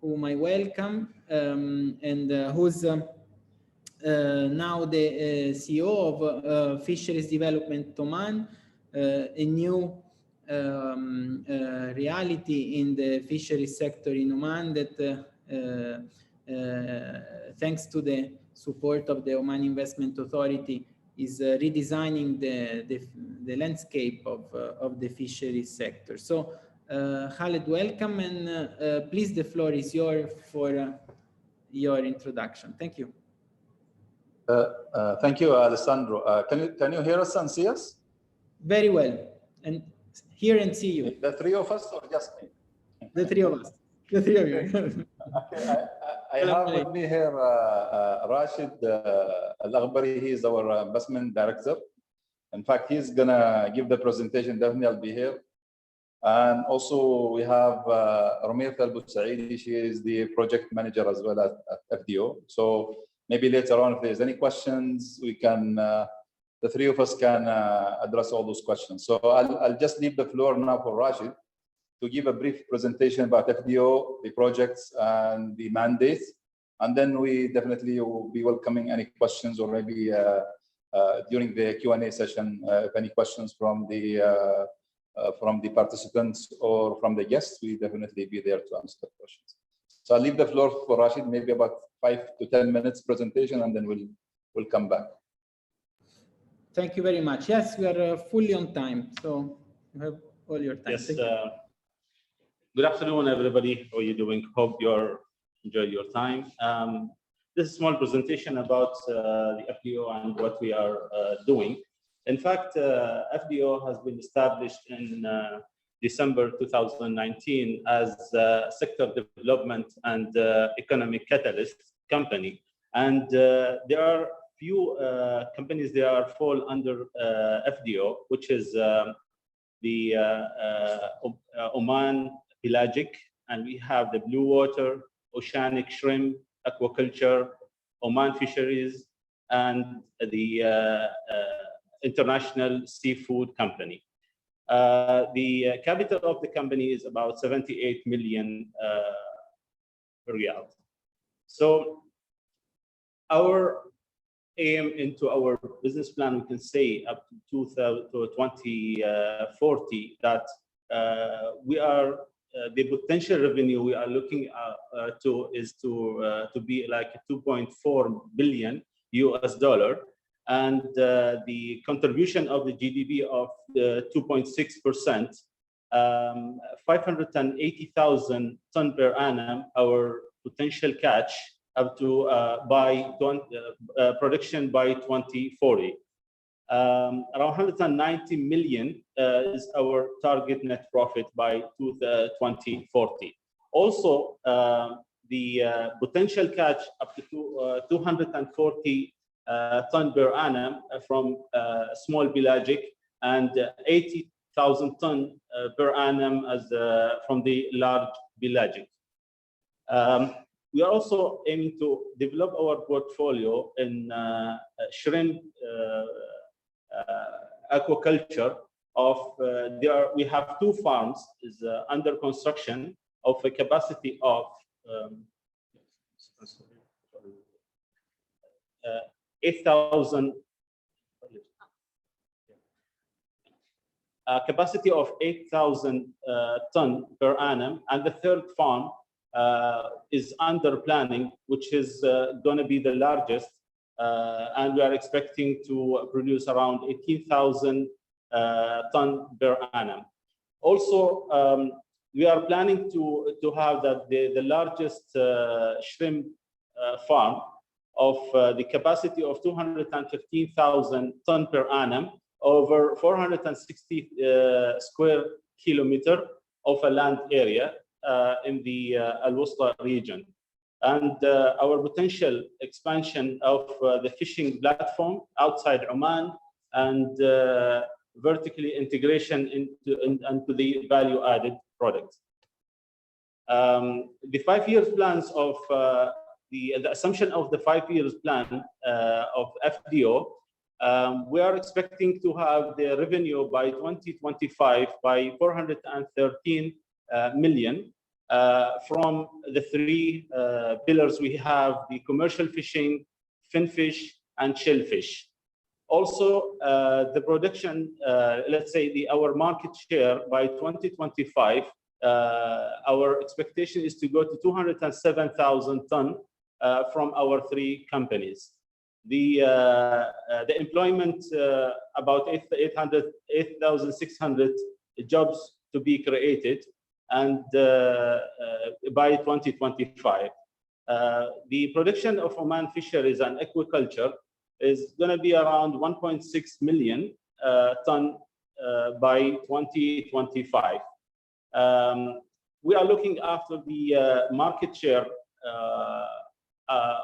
whom I welcome, and who's now the CEO of Fisheries Development Oman, a new reality in the fisheries sector in Oman that thanks to the support of the Oman Investment Authority is redesigning the landscape of the fisheries sector. So Khaled, welcome, and please, the floor is yours for your introduction. Thank you. Thank you, Alessandro. Can you hear us and see us? Very well, and hear and see you. The three of us, or just me? The three of us. The three of you. Okay, I have with me here Rashid Al-Aghbari. He is our investment director. In fact, he's gonna give the presentation. Definitely, I'll be here. And also we have Rumayat Al-Busaidi. She is the project manager as well at FDO. So maybe later on, if there's any questions, we can, the three of us can address all those questions. So I'll just leave the floor now for Rashid to give a brief presentation about FDO, the projects and the mandates. And then we definitely will be welcoming any questions, or maybe during the Q&A session, if any questions from the participants or from the guests, we definitely be there to answer the questions. So I'll leave the floor for Rashid, maybe about 5 to 10 minutes presentation, and then we'll come back. Thank you very much. Yes, we are fully on time, so you have all your time. Yes. Good afternoon, everybody. How are you doing? Hope you're enjoy your time. This is a small presentation about the FDO and what we are doing. In fact, FDO has been established in December 2019 as a sector development and economic catalyst company. And there are few companies that are fall under FDO, which is the Oman pelagic, and we have the blue water, oceanic shrimp, aquaculture, Oman fisheries, and the international seafood company. The capital of the company is about 78 million riyal. So our aim into our business plan, we can say up to 2040 that we are the potential revenue we are looking to is to be like 2.4 billion US dollar, and the contribution of the GDP of 2.6%, 580,000 ton per annum, our potential catch up to production by 2040. Around 190 million is our target net profit by 2040. Also, the potential catch up to 240 ton per annum from small pelagic, and 80,000 ton per annum as from the large pelagic. We are also aiming to develop our portfolio in shrimp aquaculture. We have 2 farms is under construction of a capacity of 8,000 capacity of 8,000 ton per annum, and the 3rd farm is under planning, which is going to be the largest, and we are expecting to produce around 18,000 ton per annum. Also, we are planning to have the largest shrimp farm of the capacity of 215,000 ton per annum, over 460 square kilometer of a land area in the Al-Wusta region. And our potential expansion of the fishing platform outside Oman, and vertically integration into the value-added products. The 5-year plans of the assumption of the 5-year plan of FDO, we are expecting to have the revenue by 2025 by 413 million. From the 3 pillars we have: the commercial fishing, finfish, and shellfish. Also, the production, let's say our market share by 2025, our expectation is to go to 207,000 ton from our 3 companies. The employment, about 8,600 jobs to be created, and by 2025. The production of Oman fisheries and aquaculture is going to be around 1.6 million ton by 2025. We are looking after the market share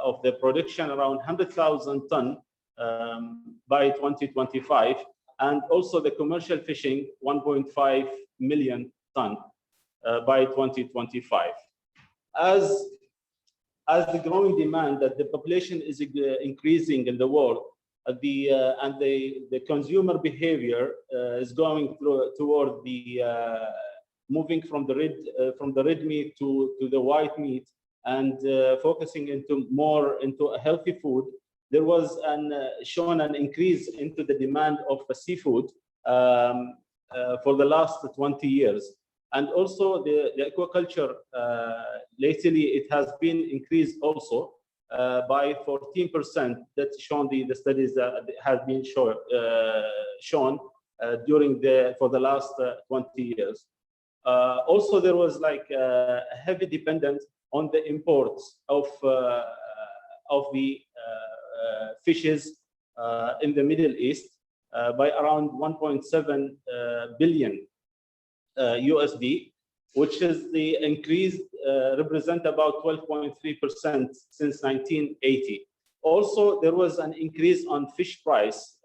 of the production around 100,000 ton by 2025, and also the commercial fishing 1.5 million ton by 2025. As the growing demand that the population is increasing in the world, and the consumer behavior is going toward the moving from the red meat to the white meat, and focusing more into a healthy food, there was shown an increase into the demand of seafood for the last 20 years. And also the aquaculture, lately it has been increased also by 14%. That's shown the studies that have been shown for the last 20 years. Also, there was like a heavy dependence on the imports of the fishes in the Middle East by around 1.7 billion USD, which is the increase represent about 12.3% since 1980. Also, there was an increase on fish price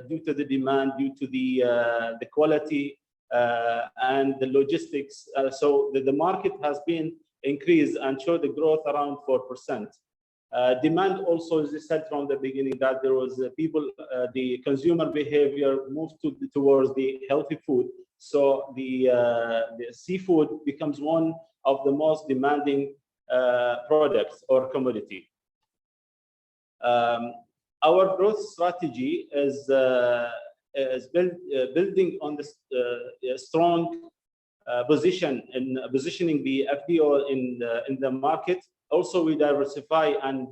due to the demand, due to the quality and the logistics. So the market has been increased and showed the growth around 4%. Demand also, as I said from the beginning, that there was the consumer behavior moved towards the healthy food. So the seafood becomes one of the most demanding products or commodity. Our growth strategy is building on this strong positioning the FDO in the market. Also, we diversify and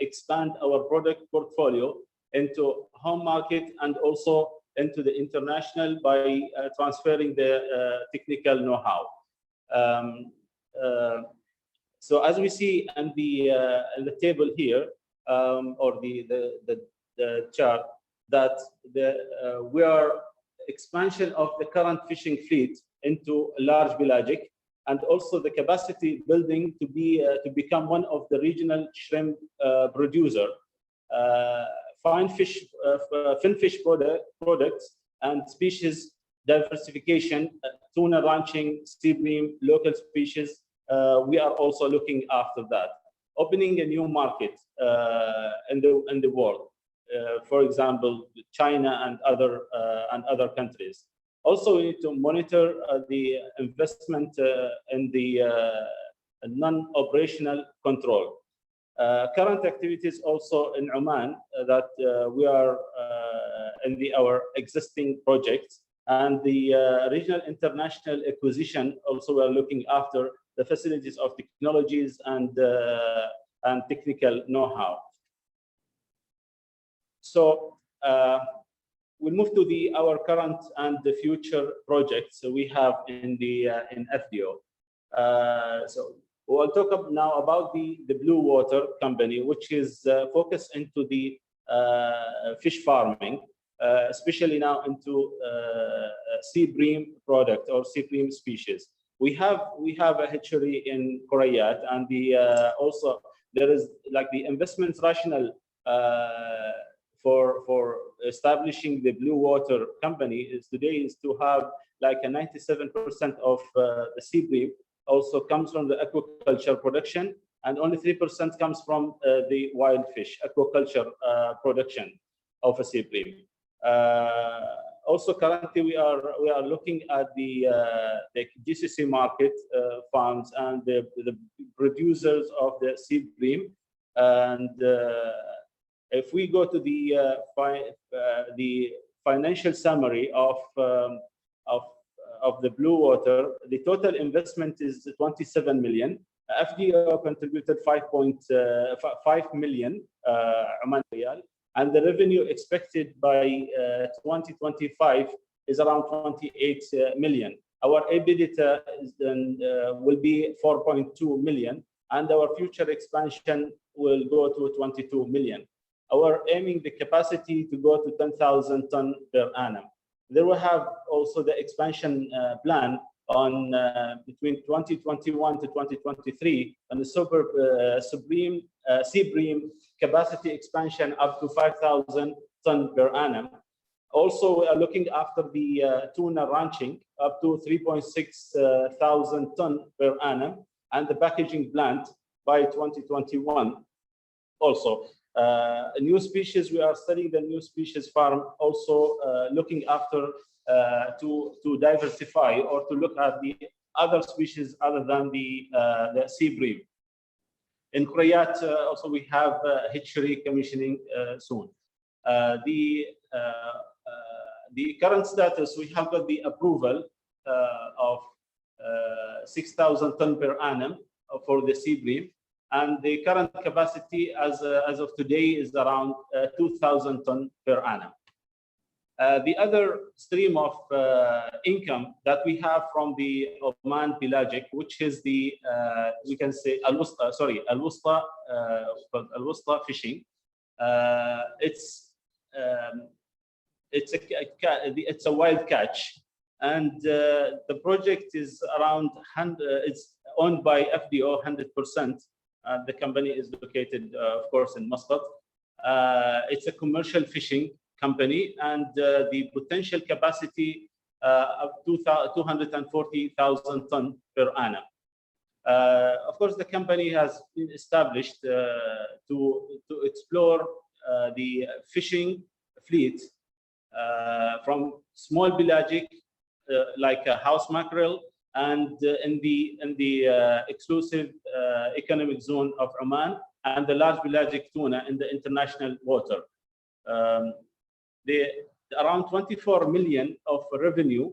expand our product portfolio into home market and also into the international by transferring the technical know-how. So as we see in the table here, or the chart, that we are expansion of the current fishing fleet into large pelagic, and also the capacity building to become one of the regional shrimp producer, finfish products and species diversification, tuna ranching, sea bream, local species. We are also looking after that, opening a new market in the world, for example, China and other countries. Also, we need to monitor the investment in the non-operational control. Current activities also in Oman that we are in our existing projects, and the regional international acquisition. Also, we are looking after the facilities of technologies and technical know-how. So we'll move to our current and the future projects we have in FDO. So we'll talk now about the Blue Water Company, which is focused into the fish farming, especially now into sea bream product or sea bream species. We have a hatchery in Korayat, and also there is like the investment rationale for establishing the Blue Water Company is to have like a 97% of the sea bream also comes from the aquaculture production, and only 3% comes from the wild fish aquaculture production of a sea bream. Also, currently we are looking at the GCC market farms and the producers of the sea bream. And if we go to the financial summary of the Blue Water, the total investment is 27 million. FDO contributed 5.5 million Oman Riyal, and the revenue expected by 2025 is around 28 million. Our EBITDA will be 4.2 million, and our future expansion will go to 22 million. Our aiming the capacity to go to 10,000 ton per annum. There will have also the expansion plan on between 2021 to 2023, and the sea bream capacity expansion up to 5,000 ton per annum. Also, we are looking after the tuna ranching up to 3.6 thousand ton per annum, and the packaging plant by 2021. Also, a new species, we are studying the new species farm, also looking after to diversify or to look at the other species other than the sea bream. In Krayat, also we have hatchery commissioning soon. The current status, we have got the approval of 6,000 ton per annum for the sea bream, and the current capacity as of today is around 2,000 ton per annum. The other stream of income that we have from the Oman pelagic, which is the we can say al-wusta fishing. It's a wild catch, and the project is around it's owned by FDO 100%. The company is located, of course, in Muscat. It's a commercial fishing company, and the potential capacity of 240,000 ton per annum. Of course, the company has been established to explore the fishing fleet from small pelagic, like a house mackerel, and in the exclusive economic zone of Oman, and the large pelagic tuna in the international water. Around 24 million of revenue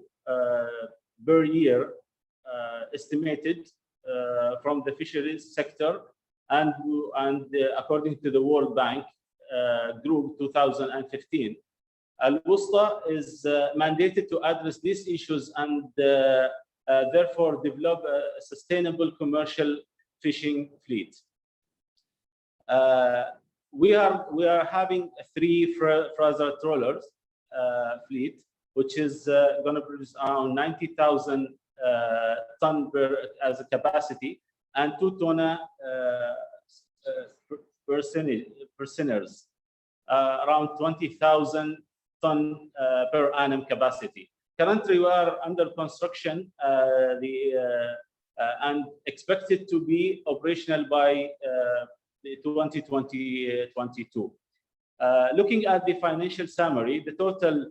per year estimated from the fisheries sector, and according to the World Bank Group 2015. Al-Wusta is mandated to address these issues and therefore develop a sustainable commercial fishing fleet. We are having 3 fraser trawlers fleet, which is going to produce around 90,000 ton as a capacity, and 2 tuna persinners, around 20,000 ton per annum capacity. Currently, we are under construction and expected to be operational by 2022. Looking at the financial summary, the total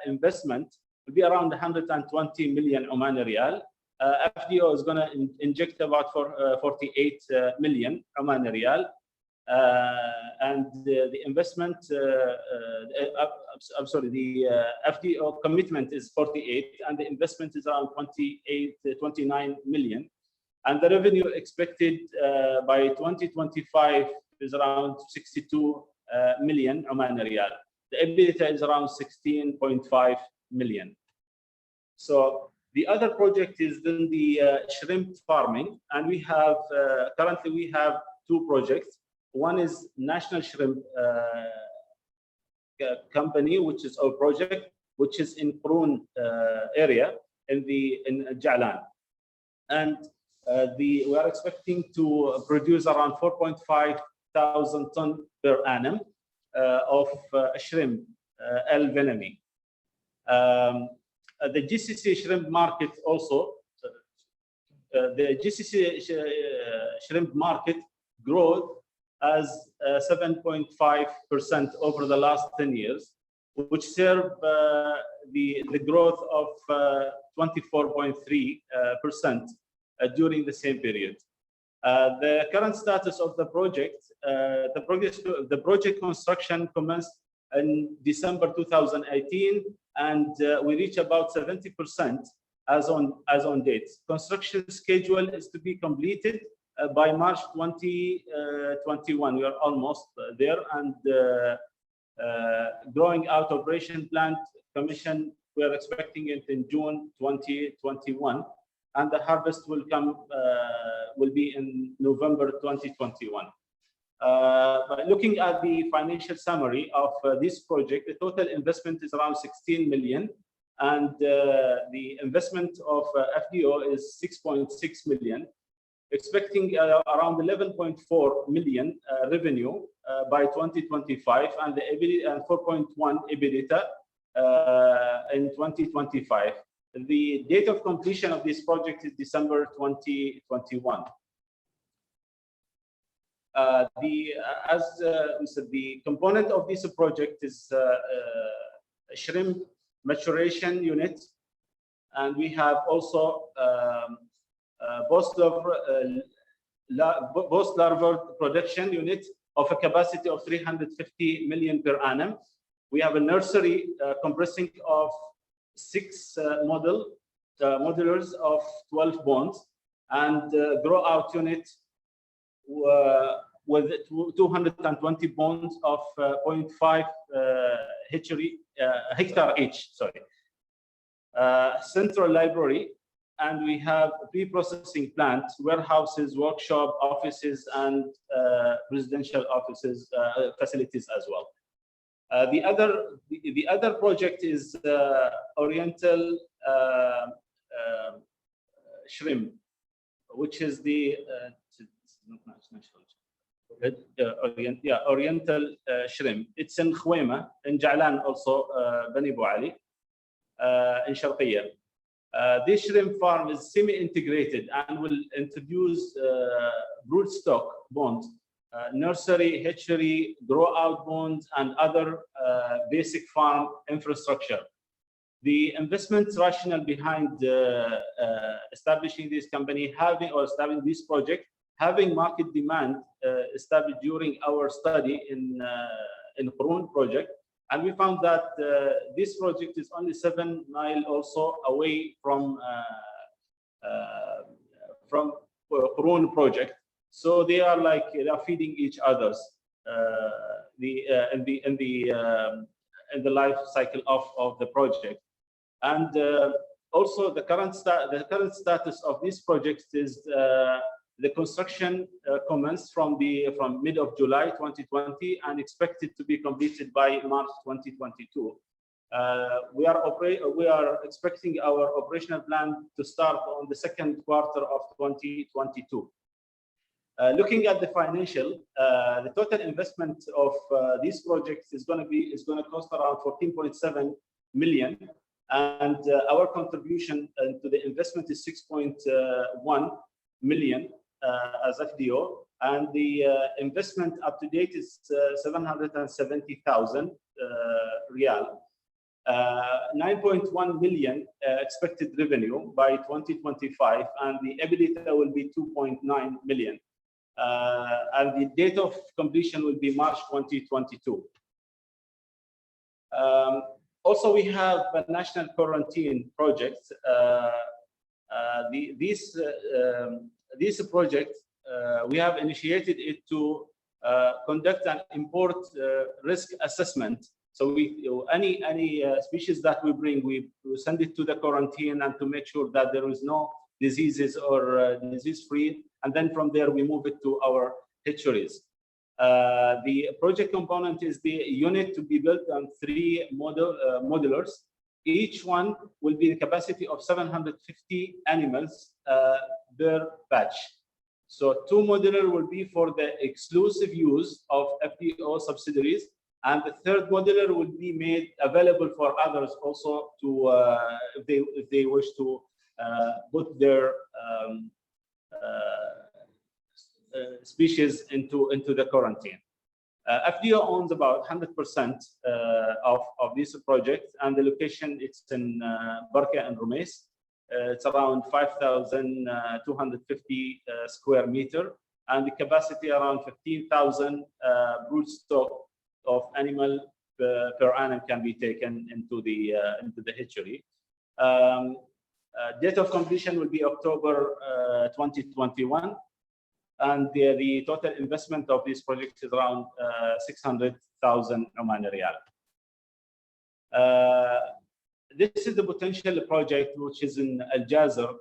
investment will be around 120 million Omani Riyal. FDO is going to inject about 48 million Omani Riyal. And the investment, I'm sorry, the FDO commitment is 48, and the investment is around 29 million. And the revenue expected by 2025 is around 62 million Omani Riyal. The EBITDA is around 16.5 million. So the other project is in the shrimp farming, and we have currently we have 2 projects. One is National Shrimp Company, which is our project, which is in Qurun area in Ja'lan, and we are expecting to produce around 4,500 ton per annum of shrimp L. venami. The GCC shrimp market also, the GCC shrimp market growth as 7.5% over the last 10 years, which serve the growth of 24.3% during the same period. The current status of the project, the project construction commenced in December 2018, and we reach about 70% as on date. Construction schedule is to be completed by March 2021. We are almost there, and growing out operation plant commission, we are expecting it in June 2021, and the harvest will be in November 2021. Looking at the financial summary of this project, the total investment is around 16 million, and the investment of FDO is 6.6 million, expecting around 11.4 million revenue by 2025, and the EBITDA and 4.1 EBITDA in 2025. The date of completion of this project is December 2021. As we said, the component of this project is a shrimp maturation unit, and we have also post of post-larval production unit of a capacity of 350 million per annum. We have a nursery compressing of 6 modulars of 12 bonds, and grow out unit with 220 bonds of 0.5 hectare each. Sorry. Central library, and we have pre-processing plant, warehouses, workshop, offices, and residential offices facilities as well. The other project is Oriental Shrimp, which is the Oriental Shrimp. It's in Khwema, in Ja'lan also, Bani Bu Ali, in Sharqiyya. This shrimp farm is semi-integrated and will introduce broodstock bonds, nursery, hatchery, grow-out bonds, and other basic farm infrastructure. The investment rationale behind establishing this company, establishing this project, having market demand established during our study in Qurun project, and we found that this project is only 7 miles also away from Qurun project. So they are feeding each others in the life cycle of the project. And also the current status of this project is the construction commenced from mid of July 2020 and expected to be completed by March 2022. We are expecting our operational plan to start on the second quarter of 2022. Looking at the financial, the total investment of these projects is going to cost around 14.7 million, and our contribution to the investment is 6.1 million as FDO, and the investment up to date is 770,000 Riyal. 9.1 million expected revenue by 2025, and the EBITDA will be 2.9 million. And the date of completion will be March 2022. Also, we have a national quarantine project. This project, we have initiated it to conduct an import risk assessment. So any species that we bring, we send it to the quarantine and to make sure that there is no diseases or disease-free. And then from there, we move it to our hatcheries. The project component is the unit to be built on 3 modulars. Each one will be the capacity of 750 animals per batch. So 2 modular will be for the exclusive use of FPO subsidiaries, and the 3rd modular will be made available for others also to, if they wish to put their species into the quarantine. FDO owns about 100% of this project, and the location it's in Barka and Rumeis. It's around 5,250 square meter, and the capacity around 15,000 broodstock of animal per annum can be taken into the hatchery. Date of completion will be October 2021. And the total investment of this project is around 600,000 Oman Riyal. This is the potential project, which is in Al Jazr.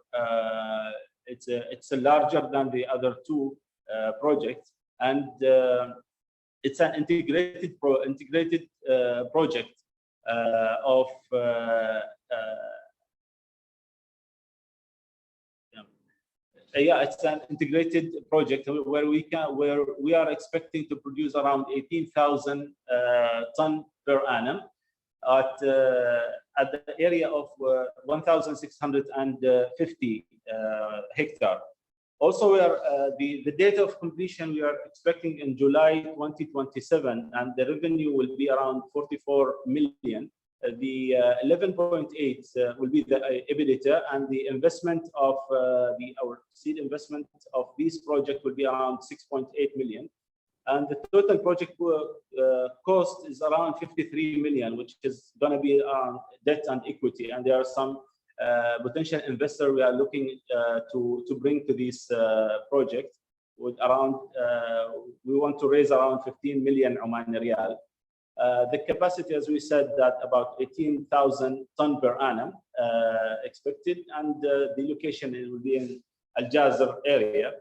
It's larger than the other 2 projects, and it's an integrated project of it's an integrated project where we are expecting to produce around 18,000 ton per annum at the area of 1,650 hectare. Also, the date of completion we are expecting in July 2027, and the revenue will be around 44 million. the 11.8 will be the EBITDA, and the investment of our seed investment of this project will be around 6.8 million. And the total project cost is around 53 million, which is going to be debt and equity. And there are some potential investors we are looking to bring to this project with around, we want to raise around 15 million Omani Riyal. The capacity, as we said, that about 18,000 ton per annum expected, and the location will be in Al Jazr area.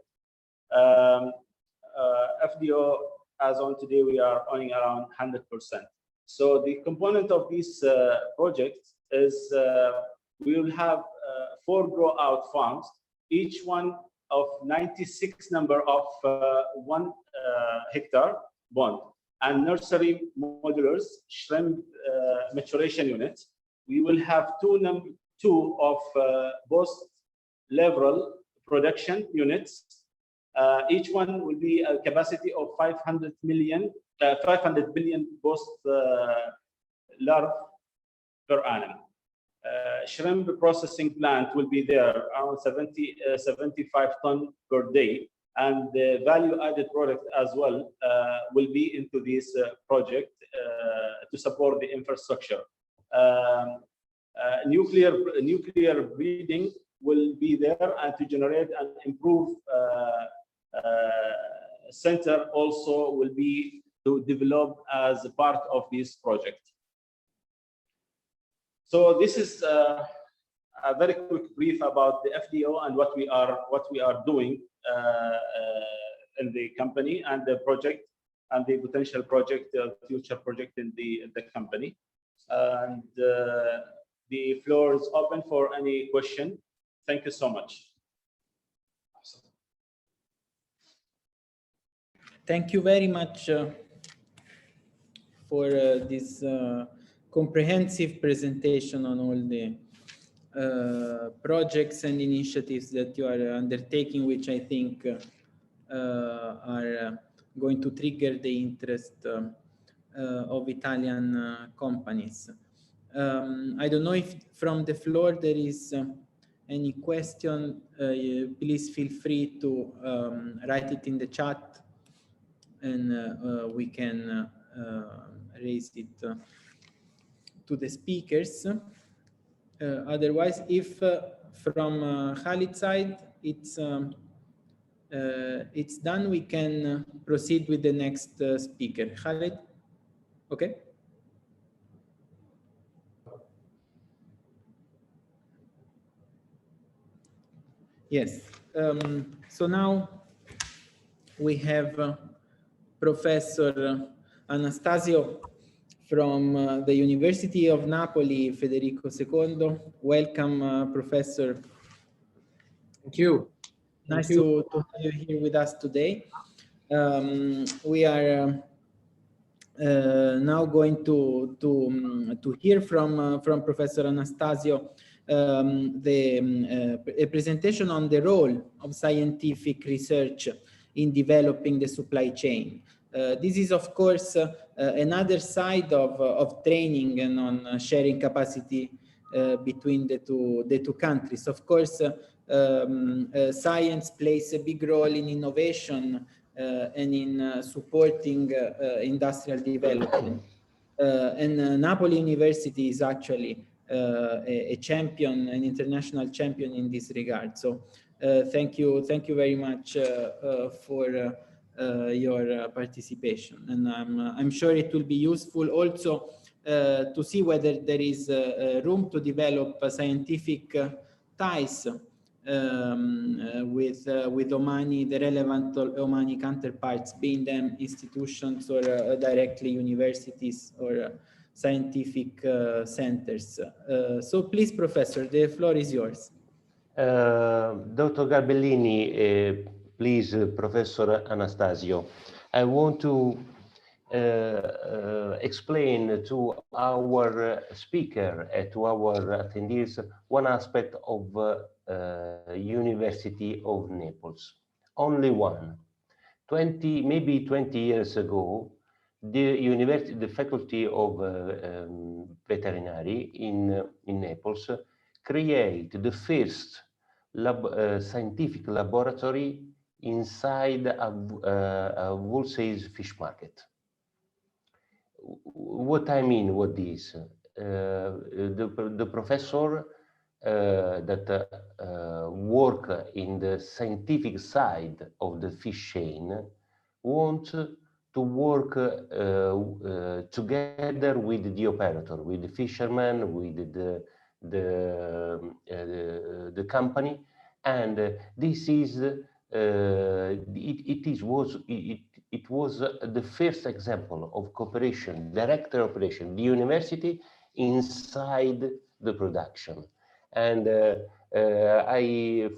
FDO, as on today, we are owning around 100%. So the component of this project is we will have 4 grow-out farms, each one of 96 number of 1 hectare bond, and nursery modulars, shrimp maturation units. We will have two of post-level production units. Each one will be a capacity of 500 billion post larvae per annum. Shrimp processing plant will be there around 75 ton per day, and the value-added product as well will be into this project to support the infrastructure. Nuclear breeding will be there, and to generate and improve center also will be to develop as a part of this project. So this is a very quick brief about the FDO and what we are doing in the company, and the project and the potential project, future project in the company. And the floor is open for any question. Thank you so much. Thank you very much for this comprehensive presentation on all the projects and initiatives that you are undertaking, which I think are going to trigger the interest of Italian companies. I don't know if from the floor there is any question. Please feel free to write it in the chat, and we can raise it to the speakers. Otherwise, if from Khalid's side it's done, we can proceed with the next speaker. Khalid, okay? Yes. So now we have Professor Anastasio from the University of Napoli, Federico II. Welcome, Professor. Thank you. Nice to have you here with us today. We are now going to hear from Professor Anastasio a presentation on the role of scientific research in developing the supply chain. This is, of course, another side of training and on sharing capacity between the two countries. Of course, science plays a big role in innovation and in supporting industrial development. And Napoli University is actually a champion, an international champion in this regard. So thank you very much for your participation, and I'm sure it will be useful also to see whether there is room to develop scientific ties with Omani, the relevant Omani counterparts, being them institutions or directly universities or scientific centers. So please, Professor, the floor is yours. Dr. Garbellini, please, Professor Anastasio, I want to explain to our speaker, to our attendees, one aspect of University of Naples. Only one. Maybe 20 years ago, the faculty of veterinary in Naples create the first scientific laboratory inside a wholesale fish market. What I mean, what is the professor that work in the scientific side of the fish chain want to work together with the operator, with the fisherman, with the company, and this is it was the first example of cooperation, direct operation, the university inside the production. And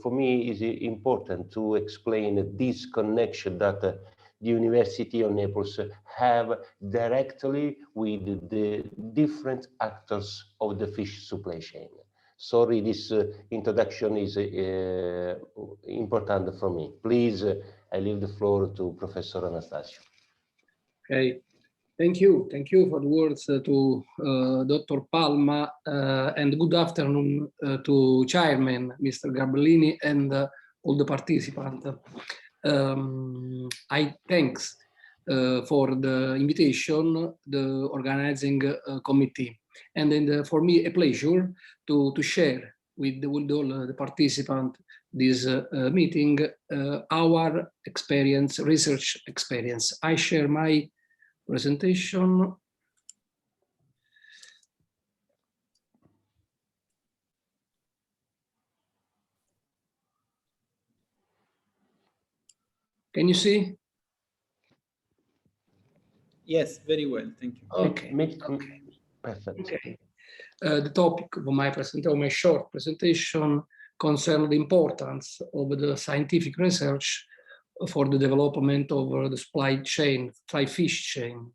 for me, it's important to explain this connection that the University of Naples have directly with the different actors of the fish supply chain. Sorry, this introduction is important for me. Please, I leave the floor to Professor Anastasio. Okay, thank you. Thank you for the words to Dr. Palma, and good afternoon to Chairman, Mr. Gabellini, and all the participants. I thanks for the invitation, the organizing committee, and for me a pleasure to share with all the participants this meeting our experience, research experience. I share my presentation. Can you see? Yes, very well. Thank you. Okay. Okay. Perfect. Okay. The topic of my presentation, my short presentation, concerns the importance of the scientific research for the development of the supply chain, supply fish chain.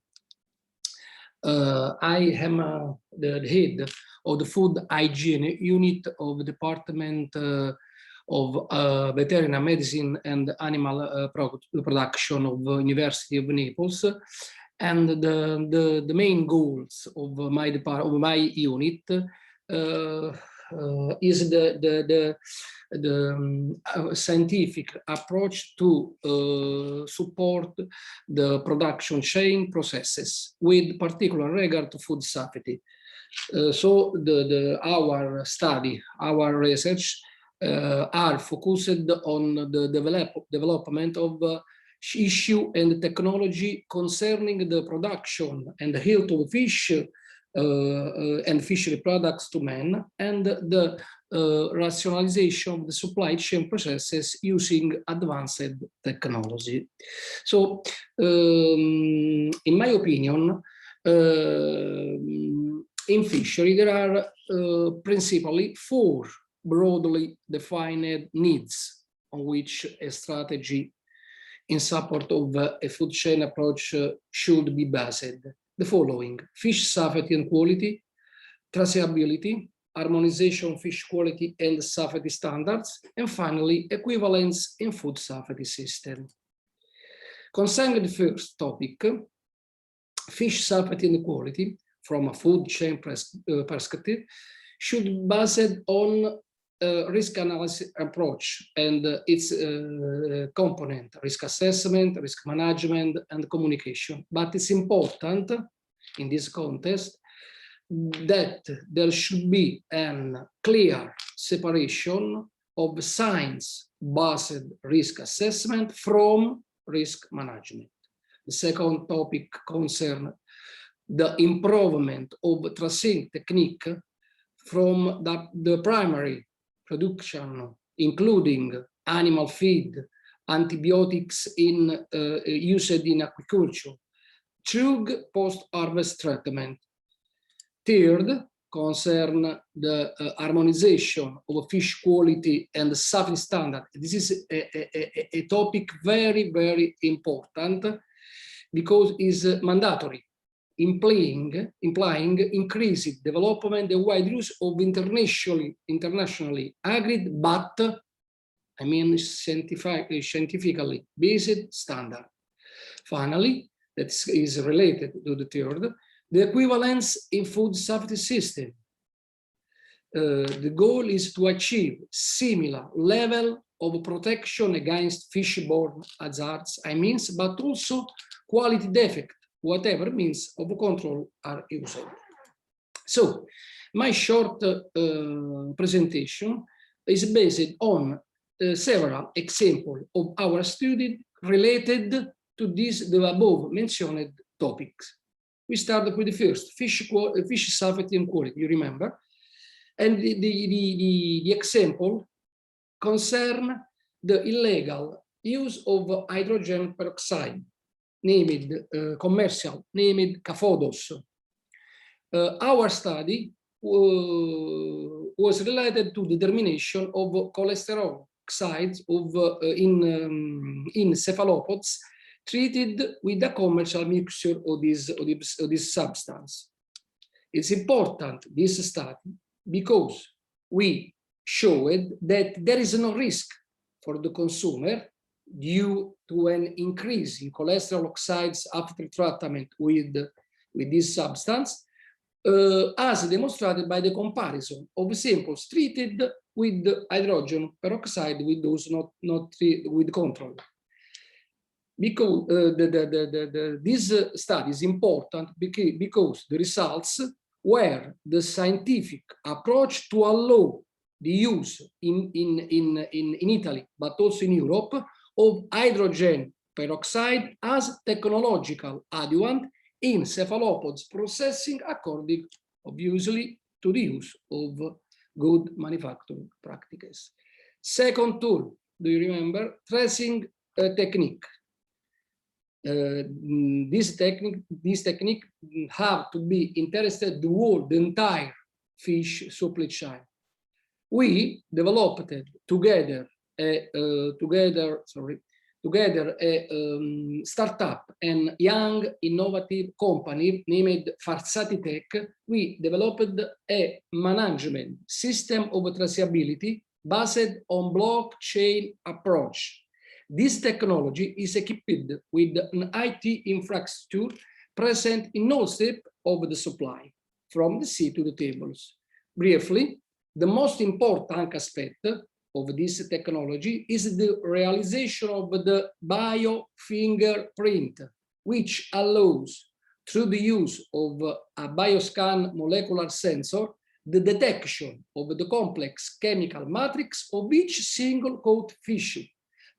I am the head of the food hygiene unit of the Department of Veterinary Medicine and Animal Production of University of Naples. And the main goals of my unit is the scientific approach to support the production chain processes with particular regard to food safety. So our study, our research are focused on the development of issue and technology concerning the production and the health of fish and fishery products to man, and the rationalization of the supply chain processes using advanced technology. So, in my opinion, in fishery, there are principally 4 broadly defined needs on which a strategy in support of a food chain approach should be based. The following: fish safety and quality, traceability, harmonization of fish quality and safety standards, and finally, equivalence in food safety system. Concerning the first topic, fish safety and quality, from a food chain perspective, should be based on risk analysis approach and its component, risk assessment, risk management, and communication. But it's important in this context that there should be a clear separation of science-based risk assessment from risk management. The second topic concerns the improvement of tracing technique from the primary production, including animal feed, antibiotics used in agriculture, through post-harvest treatment. Third, concern the harmonization of fish quality and safety standard. This is a topic very, very important because it's mandatory, implying increased development and wide use of internationally agreed, but I mean scientifically based standard. Finally, that is related to the third, the equivalence in food safety system. The goal is to achieve similar level of protection against fish-borne hazards, but also quality defect, whatever means of control are used. So, my short presentation is based on several examples of our study related to these the above mentioned topics. We started with the first, fish safety and quality, you remember? And the example concern the illegal use of hydrogen peroxide, named commercial, named CAFODOS. Our study was related to determination of cholesterol oxides in cephalopods treated with a commercial mixture of this substance. It's important, this study, because we showed that there is no risk for the consumer due to an increase in cholesterol oxides after treatment with this substance, as demonstrated by the comparison of samples treated with hydrogen peroxide with those not treated with control. Because this study is important because the results were the scientific approach to allow the use in Italy, but also in Europe, of hydrogen peroxide as technological adjuvant in cephalopods processing according, obviously, to the use of good manufacturing practices. Second tool, do you remember? Tracing technique. This technique have to be interested the entire fish supply chain. We developed together a startup and young innovative company named Farsati Tech. We developed a management system of traceability based on blockchain approach. This technology is equipped with an IT infrastructure present in all steps of the supply, from the sea to the tables. Briefly, the most important aspect of this technology is the realization of the biofingerprint, which allows, through the use of a bioscan molecular sensor, the detection of the complex chemical matrix of each single caught fish,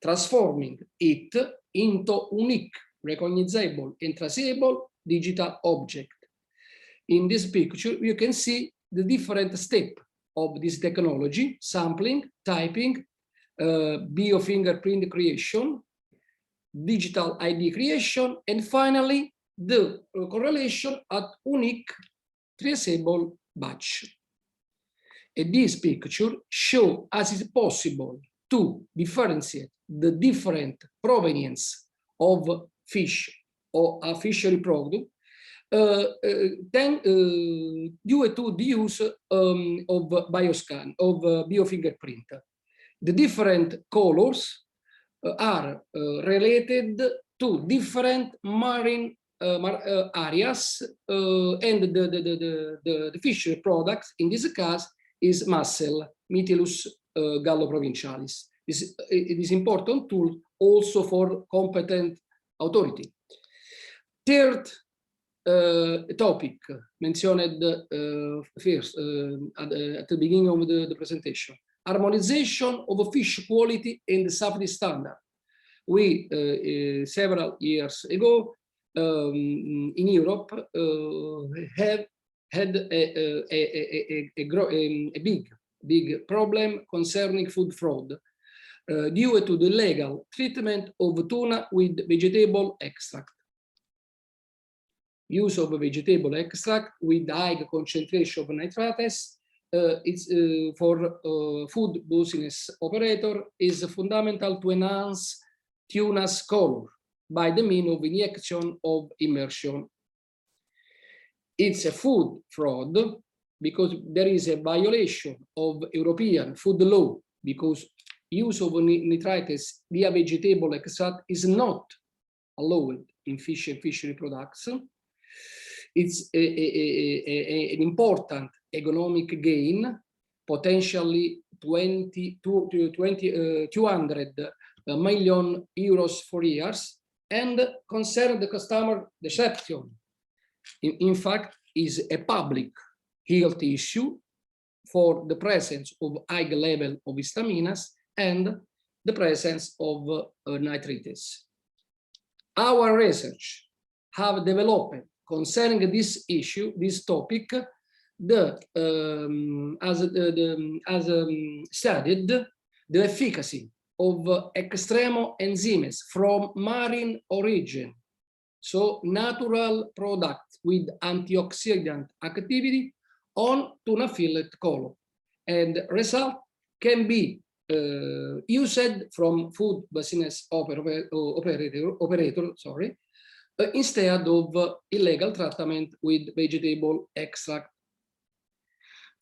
transforming it into unique, recognizable, and traceable digital object. In this picture, you can see the different steps of this technology: sampling, typing, biofingerprint creation, digital ID creation, and finally, the correlation at unique traceable batch. And this picture shows as it is possible to differentiate the different provenience of fish or a fishery product due to the use of bioscan, of biofingerprint. The different colors are related to different marine areas, and the fishery product in this case is mussel, Mytilus gallo-provincialis. It is important tool also for competent authority. Third topic mentioned first at the beginning of the presentation: harmonization of fish quality and safety standard. We several years ago in Europe have had a big problem concerning food fraud due to the legal treatment of tuna with vegetable extract. Use of vegetable extract with high concentration of nitrates for food business operator is fundamental to enhance tuna's color by the means of injection of immersion. It's a food fraud because there is a violation of European food law, because use of nitrates via vegetable extract is not allowed in fish and fishery products. It's an important economic gain, potentially 200 million euros for years, and concern the customer deception. In fact, is a public health issue for the presence of high level of histaminas and the presence of nitrates. Our research have developed concerning this issue, this topic, studied the efficacy of extremo enzymes from marine origin, so natural products with antioxidant activity on tuna fillet color, and result can be used from food business operator, instead of illegal treatment with vegetable extract.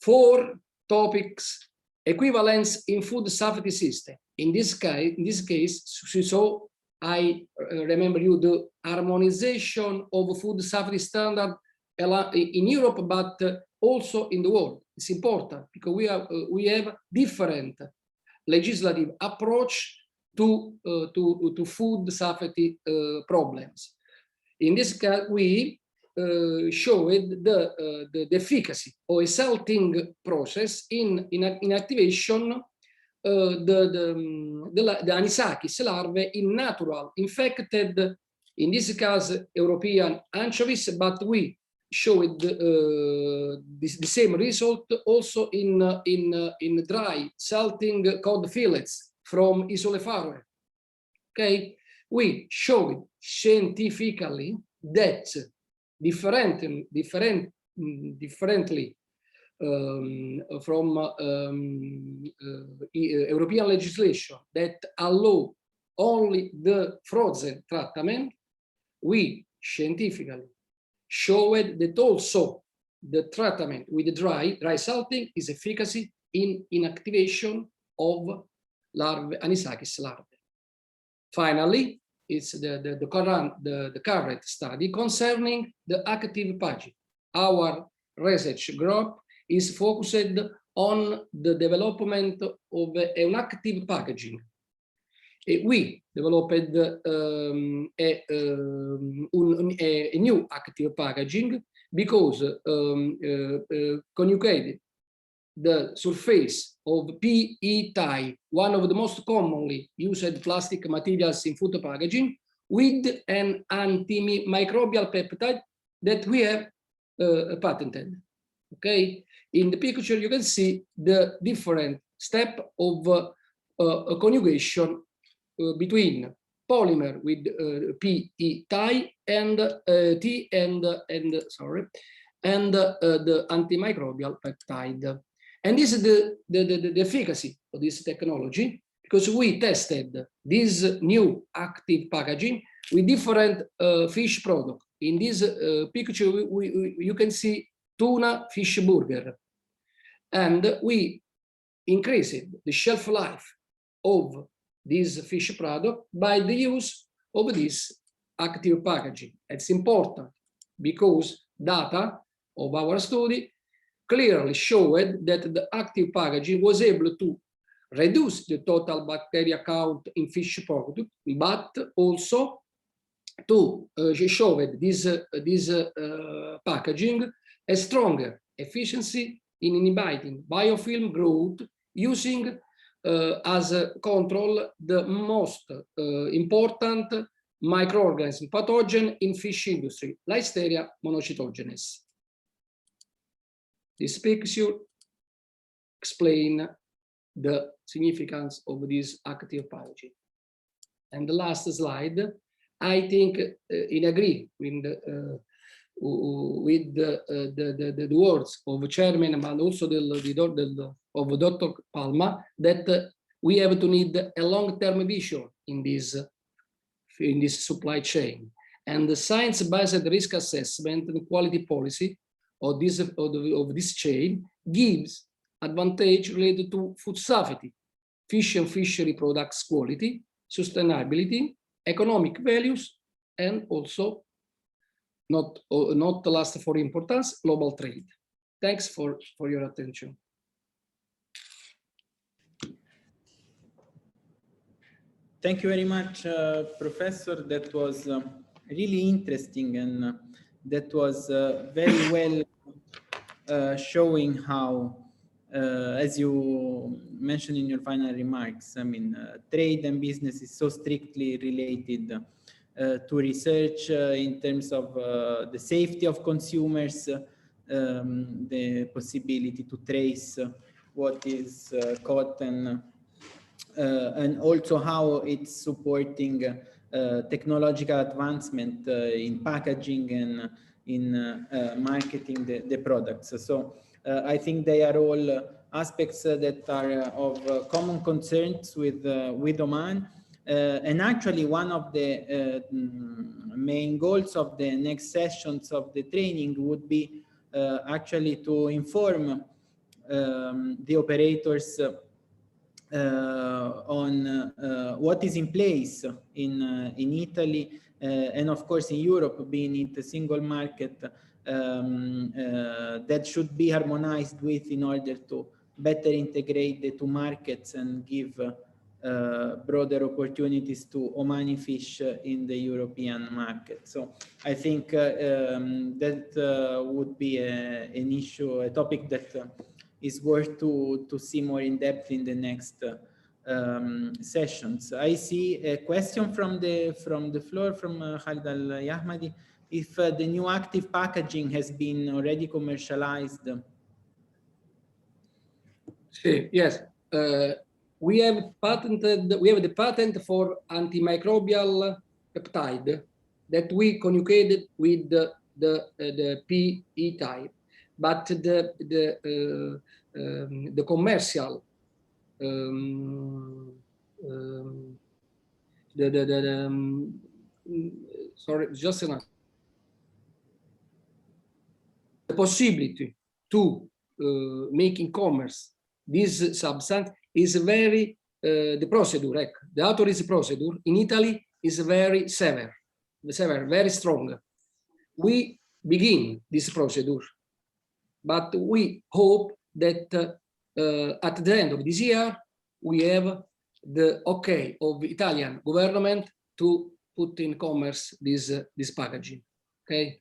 4 topics: equivalence in food safety system. In this case, so I remember you the harmonization of food safety standard in Europe, but also in the world. It's important because we have different legislative approach to food safety problems. In this case, we showed the efficacy of a salting process in activation the anisakis larvae in natural infected, in this case European anchovies, but we showed the same result also in dry salting cod fillets from Isole Faroe. Okay, we showed scientifically that differently from European legislation that allow only the frozen treatment, we scientifically showed that also the treatment with the dry salting is efficacy in inactivation of larvae, anisakis larvae. Finally, it's the current study concerning the active packaging. Our research group is focused on the development of an active packaging. We developed a new active packaging because conjugated the surface of PE tie, one of the most commonly used plastic materials in food packaging, with an antimicrobial peptide that we have patented. Okay, in the picture you can see the different step of conjugation between polymer with PE tie and the antimicrobial peptide. And this is the efficacy of this technology, because we tested this new active packaging with different fish products. In this picture, you can see tuna fish burger. And we increased the shelf life of this fish product by the use of this active packaging. It's important because data of our study clearly showed that the active packaging was able to reduce the total bacteria count in fish product, but also to show that this packaging has stronger efficiency in inhibiting biofilm growth, using as a control the most important microorganism pathogen in fish industry, Listeria monocytogenes. This picture explains the significance of this active packaging. And the last slide, I think in agree with the words of chairman and also of Dr. Palma, that we have to need a long-term vision in this supply chain, and the science-based risk assessment and quality policy of this chain gives advantage related to food safety, fish and fishery products quality, sustainability, economic values, and also not the last for importance, global trade. Thanks for your attention. Thank you very much, Professor. That was really interesting, and that was very well showing how, as you mentioned in your final remarks, I mean, trade and business is so strictly related to research in terms of the safety of consumers, the possibility to trace what is caught, and also how it's supporting technological advancement in packaging and in marketing the products. So I think they are all aspects that are of common concerns with Oman. And actually, one of the main goals of the next sessions of the training would be actually to inform the operators on what is in place in Italy and of course in Europe, being it a single market, that should be harmonized with in order to better integrate the two markets and give broader opportunities to Omani fish in the European market. So I think that would be an issue, a topic that is worth to see more in depth in the next sessions. I see a question from the floor from Khalid Al-Yahmadi. If the new active packaging has been already commercialized. Yes, we have the patent for antimicrobial peptide that we conjugated with the PE type, but the commercial sorry, just enough. The possibility to make in commerce this substance is very the procedure. The authorities procedure in Italy is very severe, very strong. We begin this procedure, but we hope that at the end of this year we have the okay of the Italian government to put in commerce this packaging. Okay.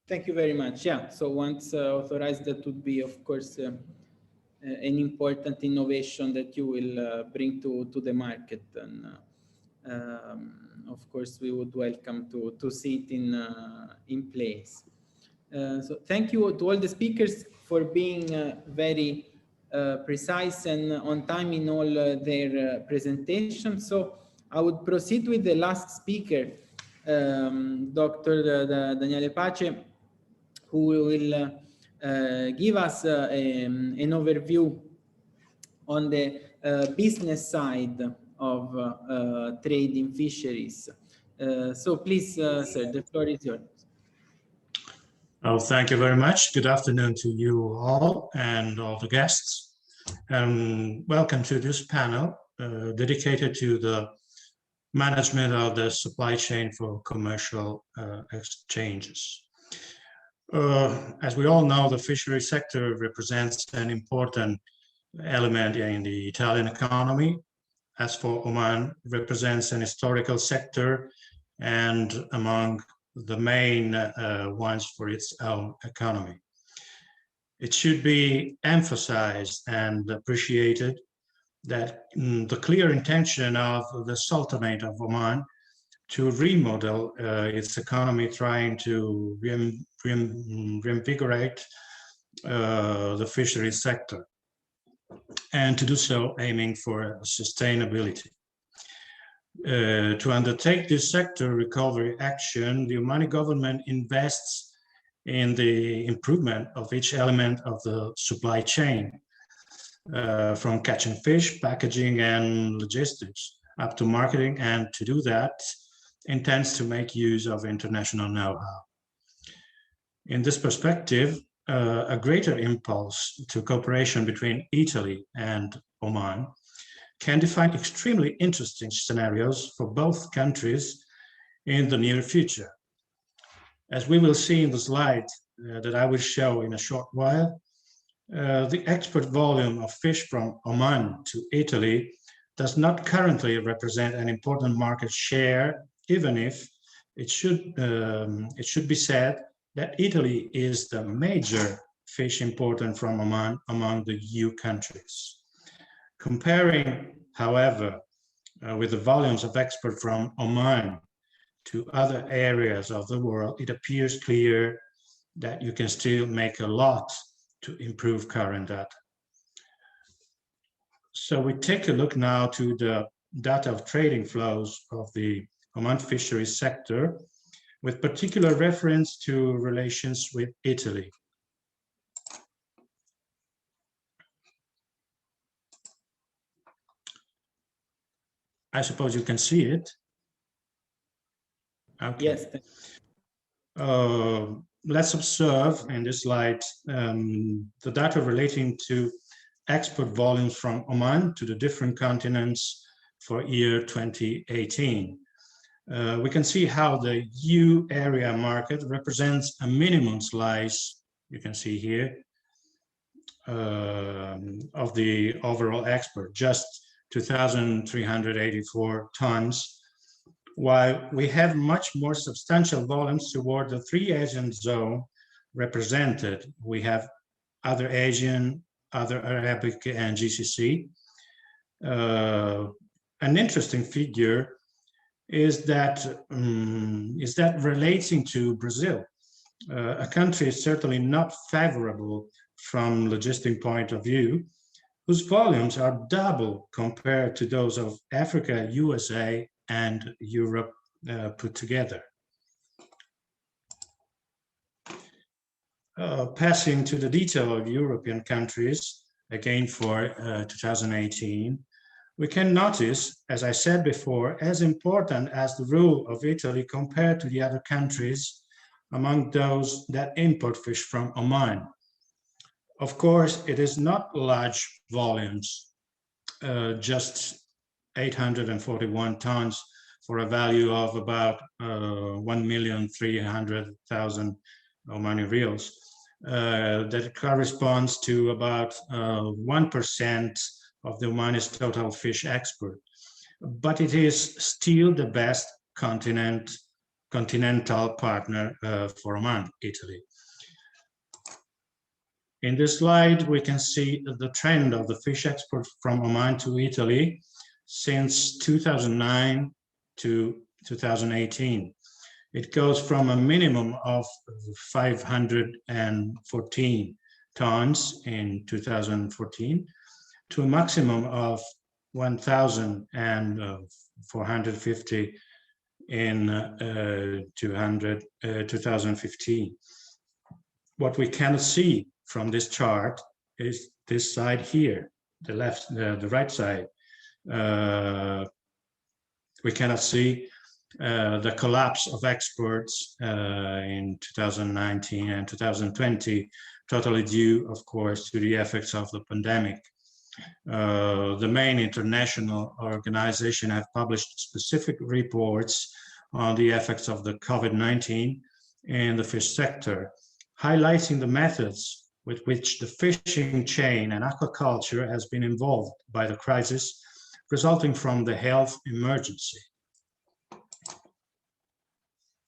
Thank you very much. Yeah. So once authorized, that would be, of course, an important innovation that you will bring to the market, and of course we would welcome to see it in place. So thank you to all the speakers for being very precise and on time in all their presentations. So I would proceed with the last speaker, Dr. Daniele Pace, who will give us an overview on the business side of trade in fisheries. So please, sir, the floor is yours. Oh, thank you very much. Good afternoon to you all and all the guests. Welcome to this panel dedicated to the management of the supply chain for commercial exchanges. As we all know, the fishery sector represents an important element in the Italian economy. As for Oman, it represents an historical sector and among the main ones for its own economy. It should be emphasized and appreciated that the clear intention of the Sultanate of Oman to remodel its economy, trying to reinvigorate the fisheries sector, and to do so aiming for sustainability. To undertake this sector recovery action, the Omani government invests in the improvement of each element of the supply chain, from catching fish, packaging, and logistics, up to marketing, and to do that, intends to make use of international know-how. In this perspective, a greater impulse to cooperation between Italy and Oman can define extremely interesting scenarios for both countries in the near future. As we will see in the slide that I will show in a short while, the export volume of fish from Oman to Italy does not currently represent an important market share, even if it should be said that Italy is the major fish importer from Oman among the EU countries. Comparing, however, with the volumes of export from Oman to other areas of the world, it appears clear that you can still make a lot to improve current data. So we take a look now to the data of trading flows of the Oman fisheries sector, with particular reference to relations with Italy. I suppose you can see it. Okay. Yes. Let's observe in this slide the data relating to export volumes from Oman to the different continents for year 2018. We can see how the EU area market represents a minimum slice, you can see here, of the overall export, just 2,384 tons, while we have much more substantial volumes toward the three Asian zone represented. We have other Asian, other Arabic, and GCC. An interesting figure is that relating to Brazil, a country certainly not favorable from logistic point of view, whose volumes are double compared to those of Africa, USA, and Europe put together. Passing to the detail of European countries, again for 2018, we can notice, as I said before, as important as the role of Italy compared to the other countries among those that import fish from Oman. Of course, it is not large volumes, just 841 tons for a value of about 1,300,000 Omani reals. That corresponds to about 1% of the Omani's total fish export. But it is still the best continental partner for Oman, Italy. In this slide, we can see the trend of the fish export from Oman to Italy since 2009 to 2018. It goes from a minimum of 514 tons in 2014 to a maximum of 1,450 in 2015. What we cannot see from this chart is this side here, the right side. We cannot see the collapse of exports in 2019 and 2020, totally due, of course, to the effects of the pandemic. The main international organizations have published specific reports on the effects of the COVID-19 in the fish sector, highlighting the methods with which the fishing chain and aquaculture has been involved by the crisis resulting from the health emergency.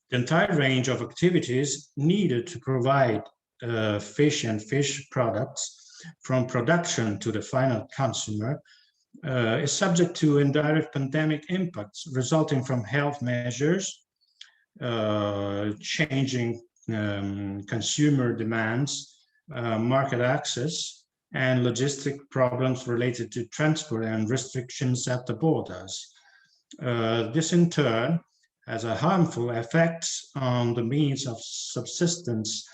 The entire range of activities needed to provide fish and fish products from production to the final consumer is subject to indirect pandemic impacts resulting from health measures, changing consumer demands, market access, and logistic problems related to transport and restrictions at the borders. This in turn has a harmful effect on the means of subsistence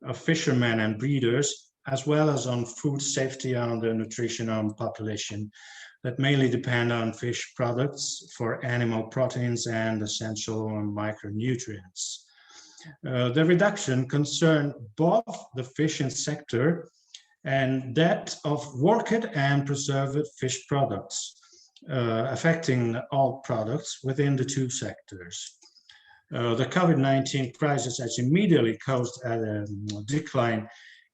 of fishermen and breeders, as well as on food safety and the nutrition of population that mainly depend on fish products for animal proteins and essential micronutrients. The reduction concerned both the fishing sector and that of worked and preserved fish products, affecting all products within the two sectors. The COVID-19 crisis has immediately caused a decline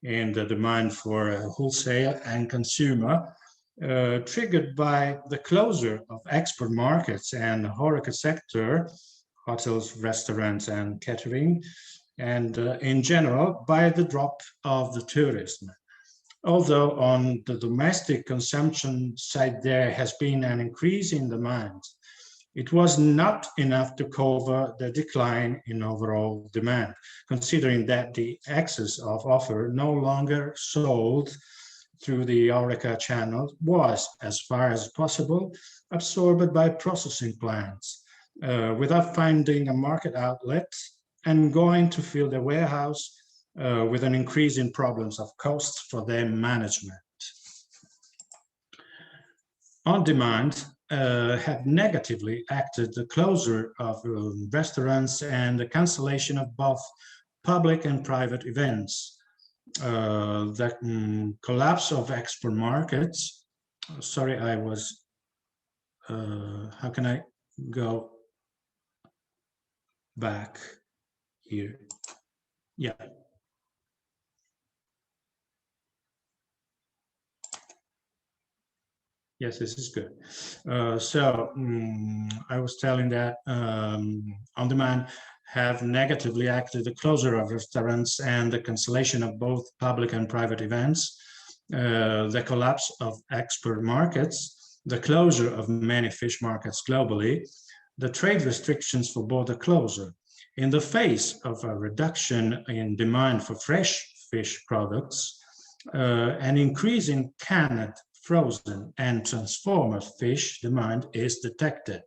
in the demand for wholesale and consumer, triggered by the closure of export markets and the HoReCa sector, hotels, restaurants, and catering, and in general, by the drop of the tourism. Although on the domestic consumption side, there has been an increase in demand, it was not enough to cover the decline in overall demand, considering that the excess of offer no longer sold through the HoReCa channel was, as far as possible, absorbed by processing plants, without finding a market outlet and going to fill the warehouse with an increase in problems of costs for their management. On demand have negatively acted the closure of restaurants and the cancellation of both public and private events. The collapse of export markets. Sorry, I was, how can I go back here? Yeah. Yes, this is good. I was telling that on demand have negatively acted the closure of restaurants and the cancellation of both public and private events, the collapse of export markets, the closure of many fish markets globally, the trade restrictions for border closure. In the face of a reduction in demand for fresh fish products, an increase in canned, frozen, and transformed fish demand is detected.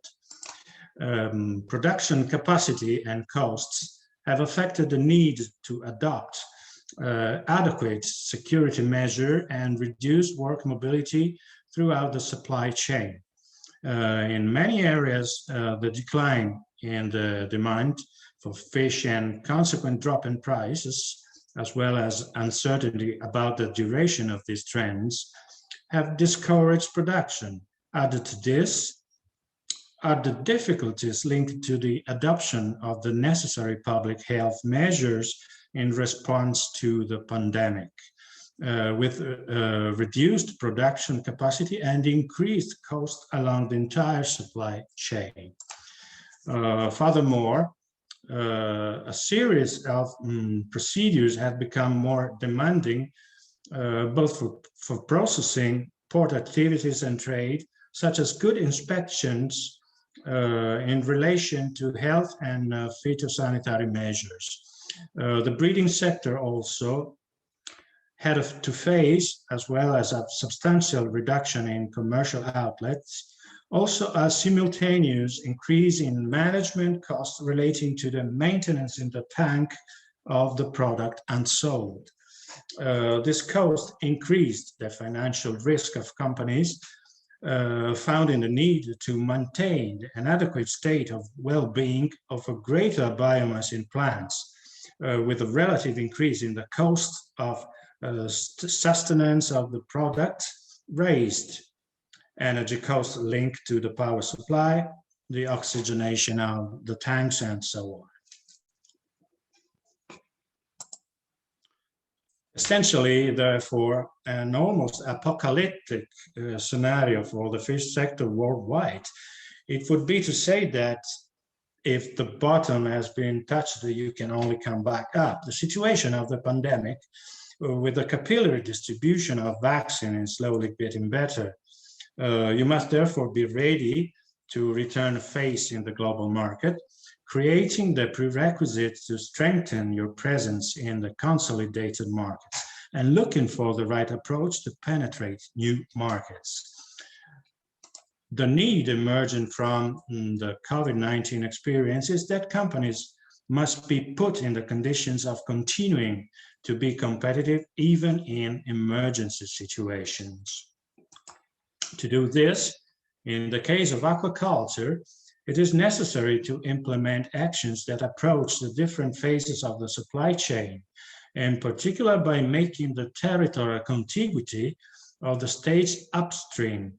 Production capacity and costs have affected the need to adopt adequate security measure and reduce work mobility throughout the supply chain. In many areas, the decline in the demand for fish and consequent drop in prices, as well as uncertainty about the duration of these trends, have discouraged production. Added to this are the difficulties linked to the adoption of the necessary public health measures in response to the pandemic, with reduced production capacity and increased cost along the entire supply chain. Furthermore, a series of procedures have become more demanding, both for processing, port activities, and trade, such as good inspections in relation to health and phytosanitary measures. The breeding sector also had to face, as well as a substantial reduction in commercial outlets, also a simultaneous increase in management costs relating to the maintenance in the tank of the product unsold. This cost increased the financial risk of companies found in the need to maintain an adequate state of well-being of a greater biomass in plants, with a relative increase in the cost of sustenance of the product, raised energy costs linked to the power supply, the oxygenation of the tanks, and so on. Essentially, therefore, an almost apocalyptic scenario for the fish sector worldwide. It would be to say that if the bottom has been touched, you can only come back up. The situation of the pandemic, with the capillary distribution of vaccine, is slowly getting better. You must therefore be ready to return face in the global market, creating the prerequisites to strengthen your presence in the consolidated markets and looking for the right approach to penetrate new markets. The need emerging from the COVID-19 experience is that companies must be put in the conditions of continuing to be competitive even in emergency situations. To do this, in the case of aquaculture, it is necessary to implement actions that approach the different phases of the supply chain, in particular by making the territorial contiguity of the stage upstream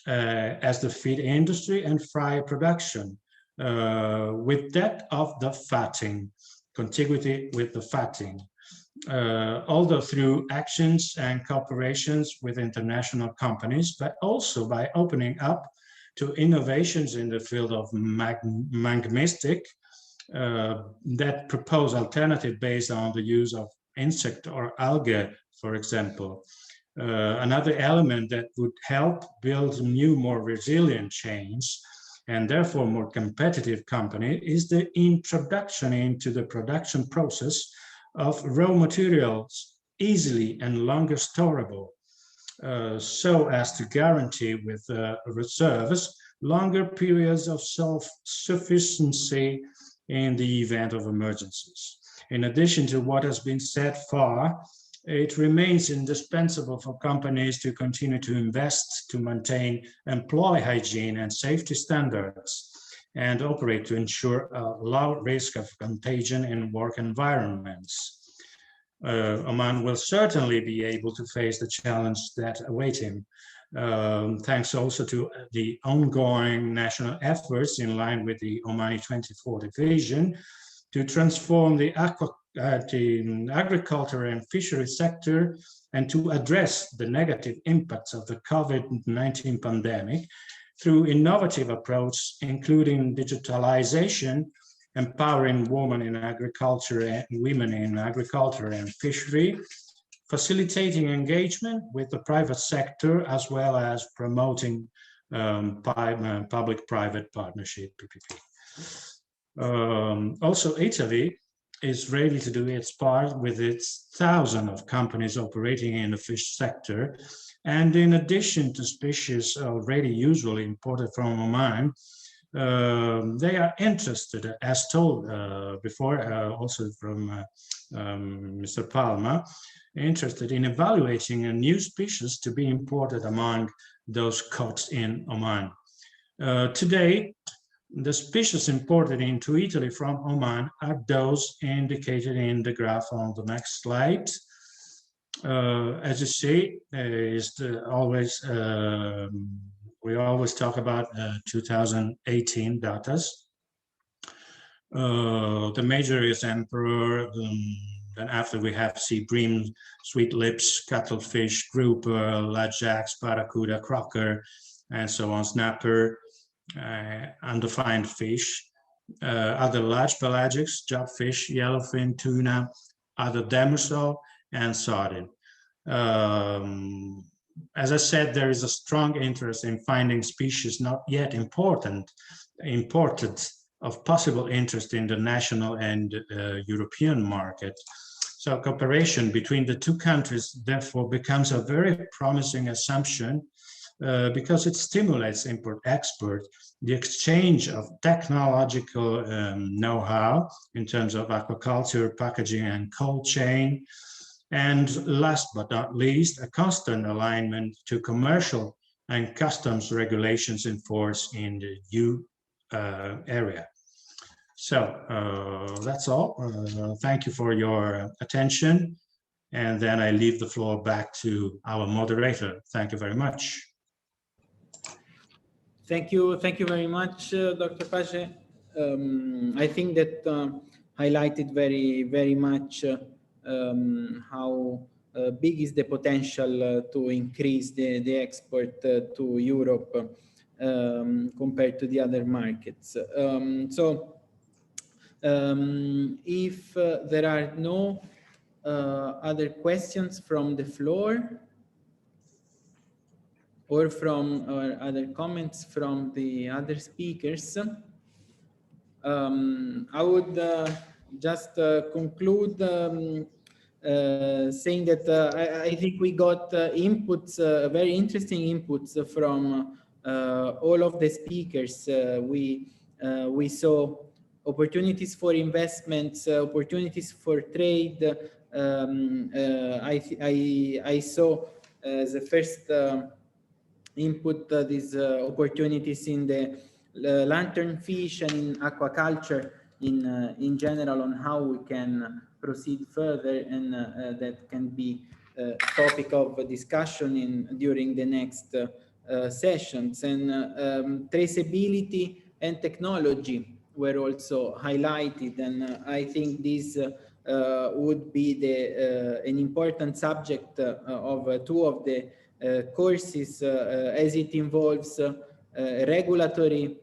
as the feed industry and fry production with that of the fatting, contiguity with the fatting. Although through actions and cooperations with international companies, but also by opening up to innovations in the field of magmistic that propose alternative based on the use of insect or algae, for example. Another element that would help build new, more resilient chains and therefore more competitive company is the introduction into the production process of raw materials easily and longer storable, so as to guarantee with reserves longer periods of self-sufficiency in the event of emergencies. In addition to what has been said far, it remains indispensable for companies to continue to invest to maintain employee hygiene and safety standards and operate to ensure a low risk of contagion in work environments. Oman will certainly be able to face the challenge that await him, thanks also to the ongoing national efforts in line with the Omani 2040 vision to transform the agriculture and fishery sector and to address the negative impacts of the COVID-19 pandemic through innovative approach, including digitalization, empowering women in agriculture and women in agriculture and fishery, facilitating engagement with the private sector, as well as promoting public-private partnership, PPP. Also, Italy is ready to do its part with its thousands of companies operating in the fish sector. And in addition to species already usually imported from Oman, they are interested, as told before, also from Mr. Palma, interested in evaluating a new species to be imported among those caught in Oman. Today, the species imported into Italy from Oman are those indicated in the graph on the next slide. As you see, we always talk about 2018 data. The major is emperor. Then after we have sea bream, sweet lips, cuttlefish, grouper, ladjacks, barracuda, crocker, and so on, snapper, undefined fish, other large pelagics, jobfish, yellowfin, tuna, other demersal, and sardine. As I said, there is a strong interest in finding species not yet imported of possible interest in the national and European market. So cooperation between the two countries therefore becomes a very promising assumption because it stimulates import-export, the exchange of technological know-how in terms of aquaculture, packaging, and cold chain, and last but not least, a constant alignment to commercial and customs regulations in force in the EU area. So that's all. Thank you for your attention. And then I leave the floor back to our moderator. Thank you very much. Thank you very much, Dr. Pace. I think that highlighted very much how big is the potential to increase the export to Europe compared to the other markets. If there are no other questions from the floor, or other comments from the other speakers, I would just conclude saying that I think we got inputs, very interesting inputs from all of the speakers. We saw opportunities for investments, opportunities for trade. I saw the first input these opportunities in the lanternfish and in aquaculture in general, on how we can proceed further, and that can be a topic of during the next sessions. And traceability and technology were also highlighted, and I think this would be an important subject of two of the courses, as it involves regulatory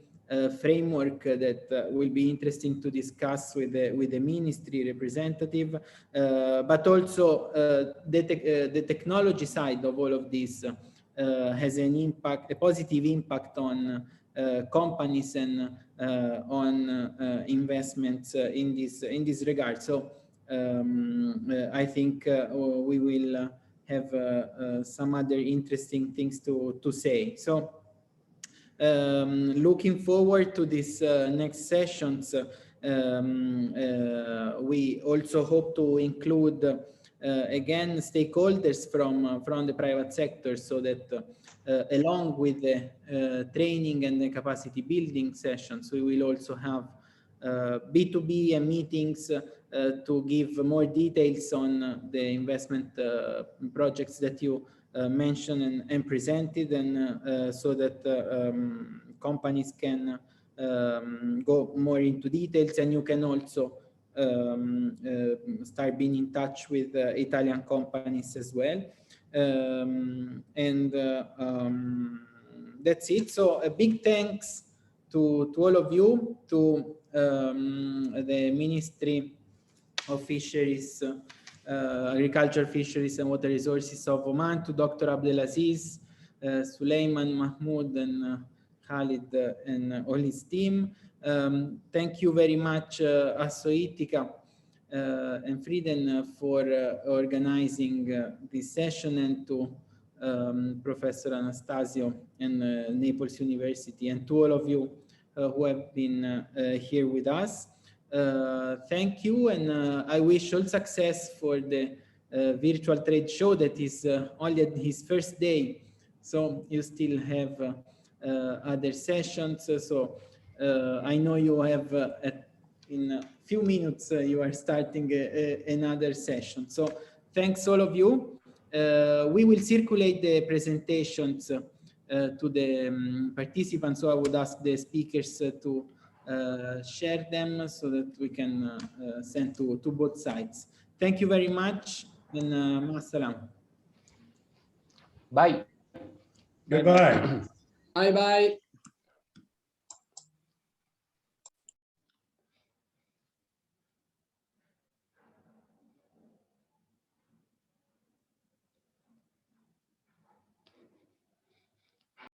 framework that will be interesting to discuss with the ministry representative, but also the technology side of all of this has an impact, a positive impact on companies and on investments in this regard. So I think we will have some other interesting things to say. So looking forward to these next sessions. We also hope to include again stakeholders from the private sector, so that along with the training and the capacity building sessions, we will also have B2B meetings to give more details on the investment projects that you mentioned and presented, and so that companies can go more into details, and you can also start being in touch with Italian companies as well. That's it. So a big thanks to all of you, to the Ministry of Fisheries, Agriculture, Fisheries and Water Resources of Oman, to Dr. Abdelaziz, Suleiman, Mahmoud, and Khalid, and all his team. Thank you very much, Assoitica and Frieden, for organizing this session, and to Professor Anastasio and Naples University, and to all of you who have been here with us. Thank you, and I wish all success for the virtual trade show that is only at his first day. So you still have other sessions. So I know you have in a few minutes you are starting another session. So thanks all of you. We will circulate the presentations to the participants. So I would ask the speakers to share them so that we can send to both sides. Thank you very much, and ma'assalam. Bye. Goodbye. Bye bye.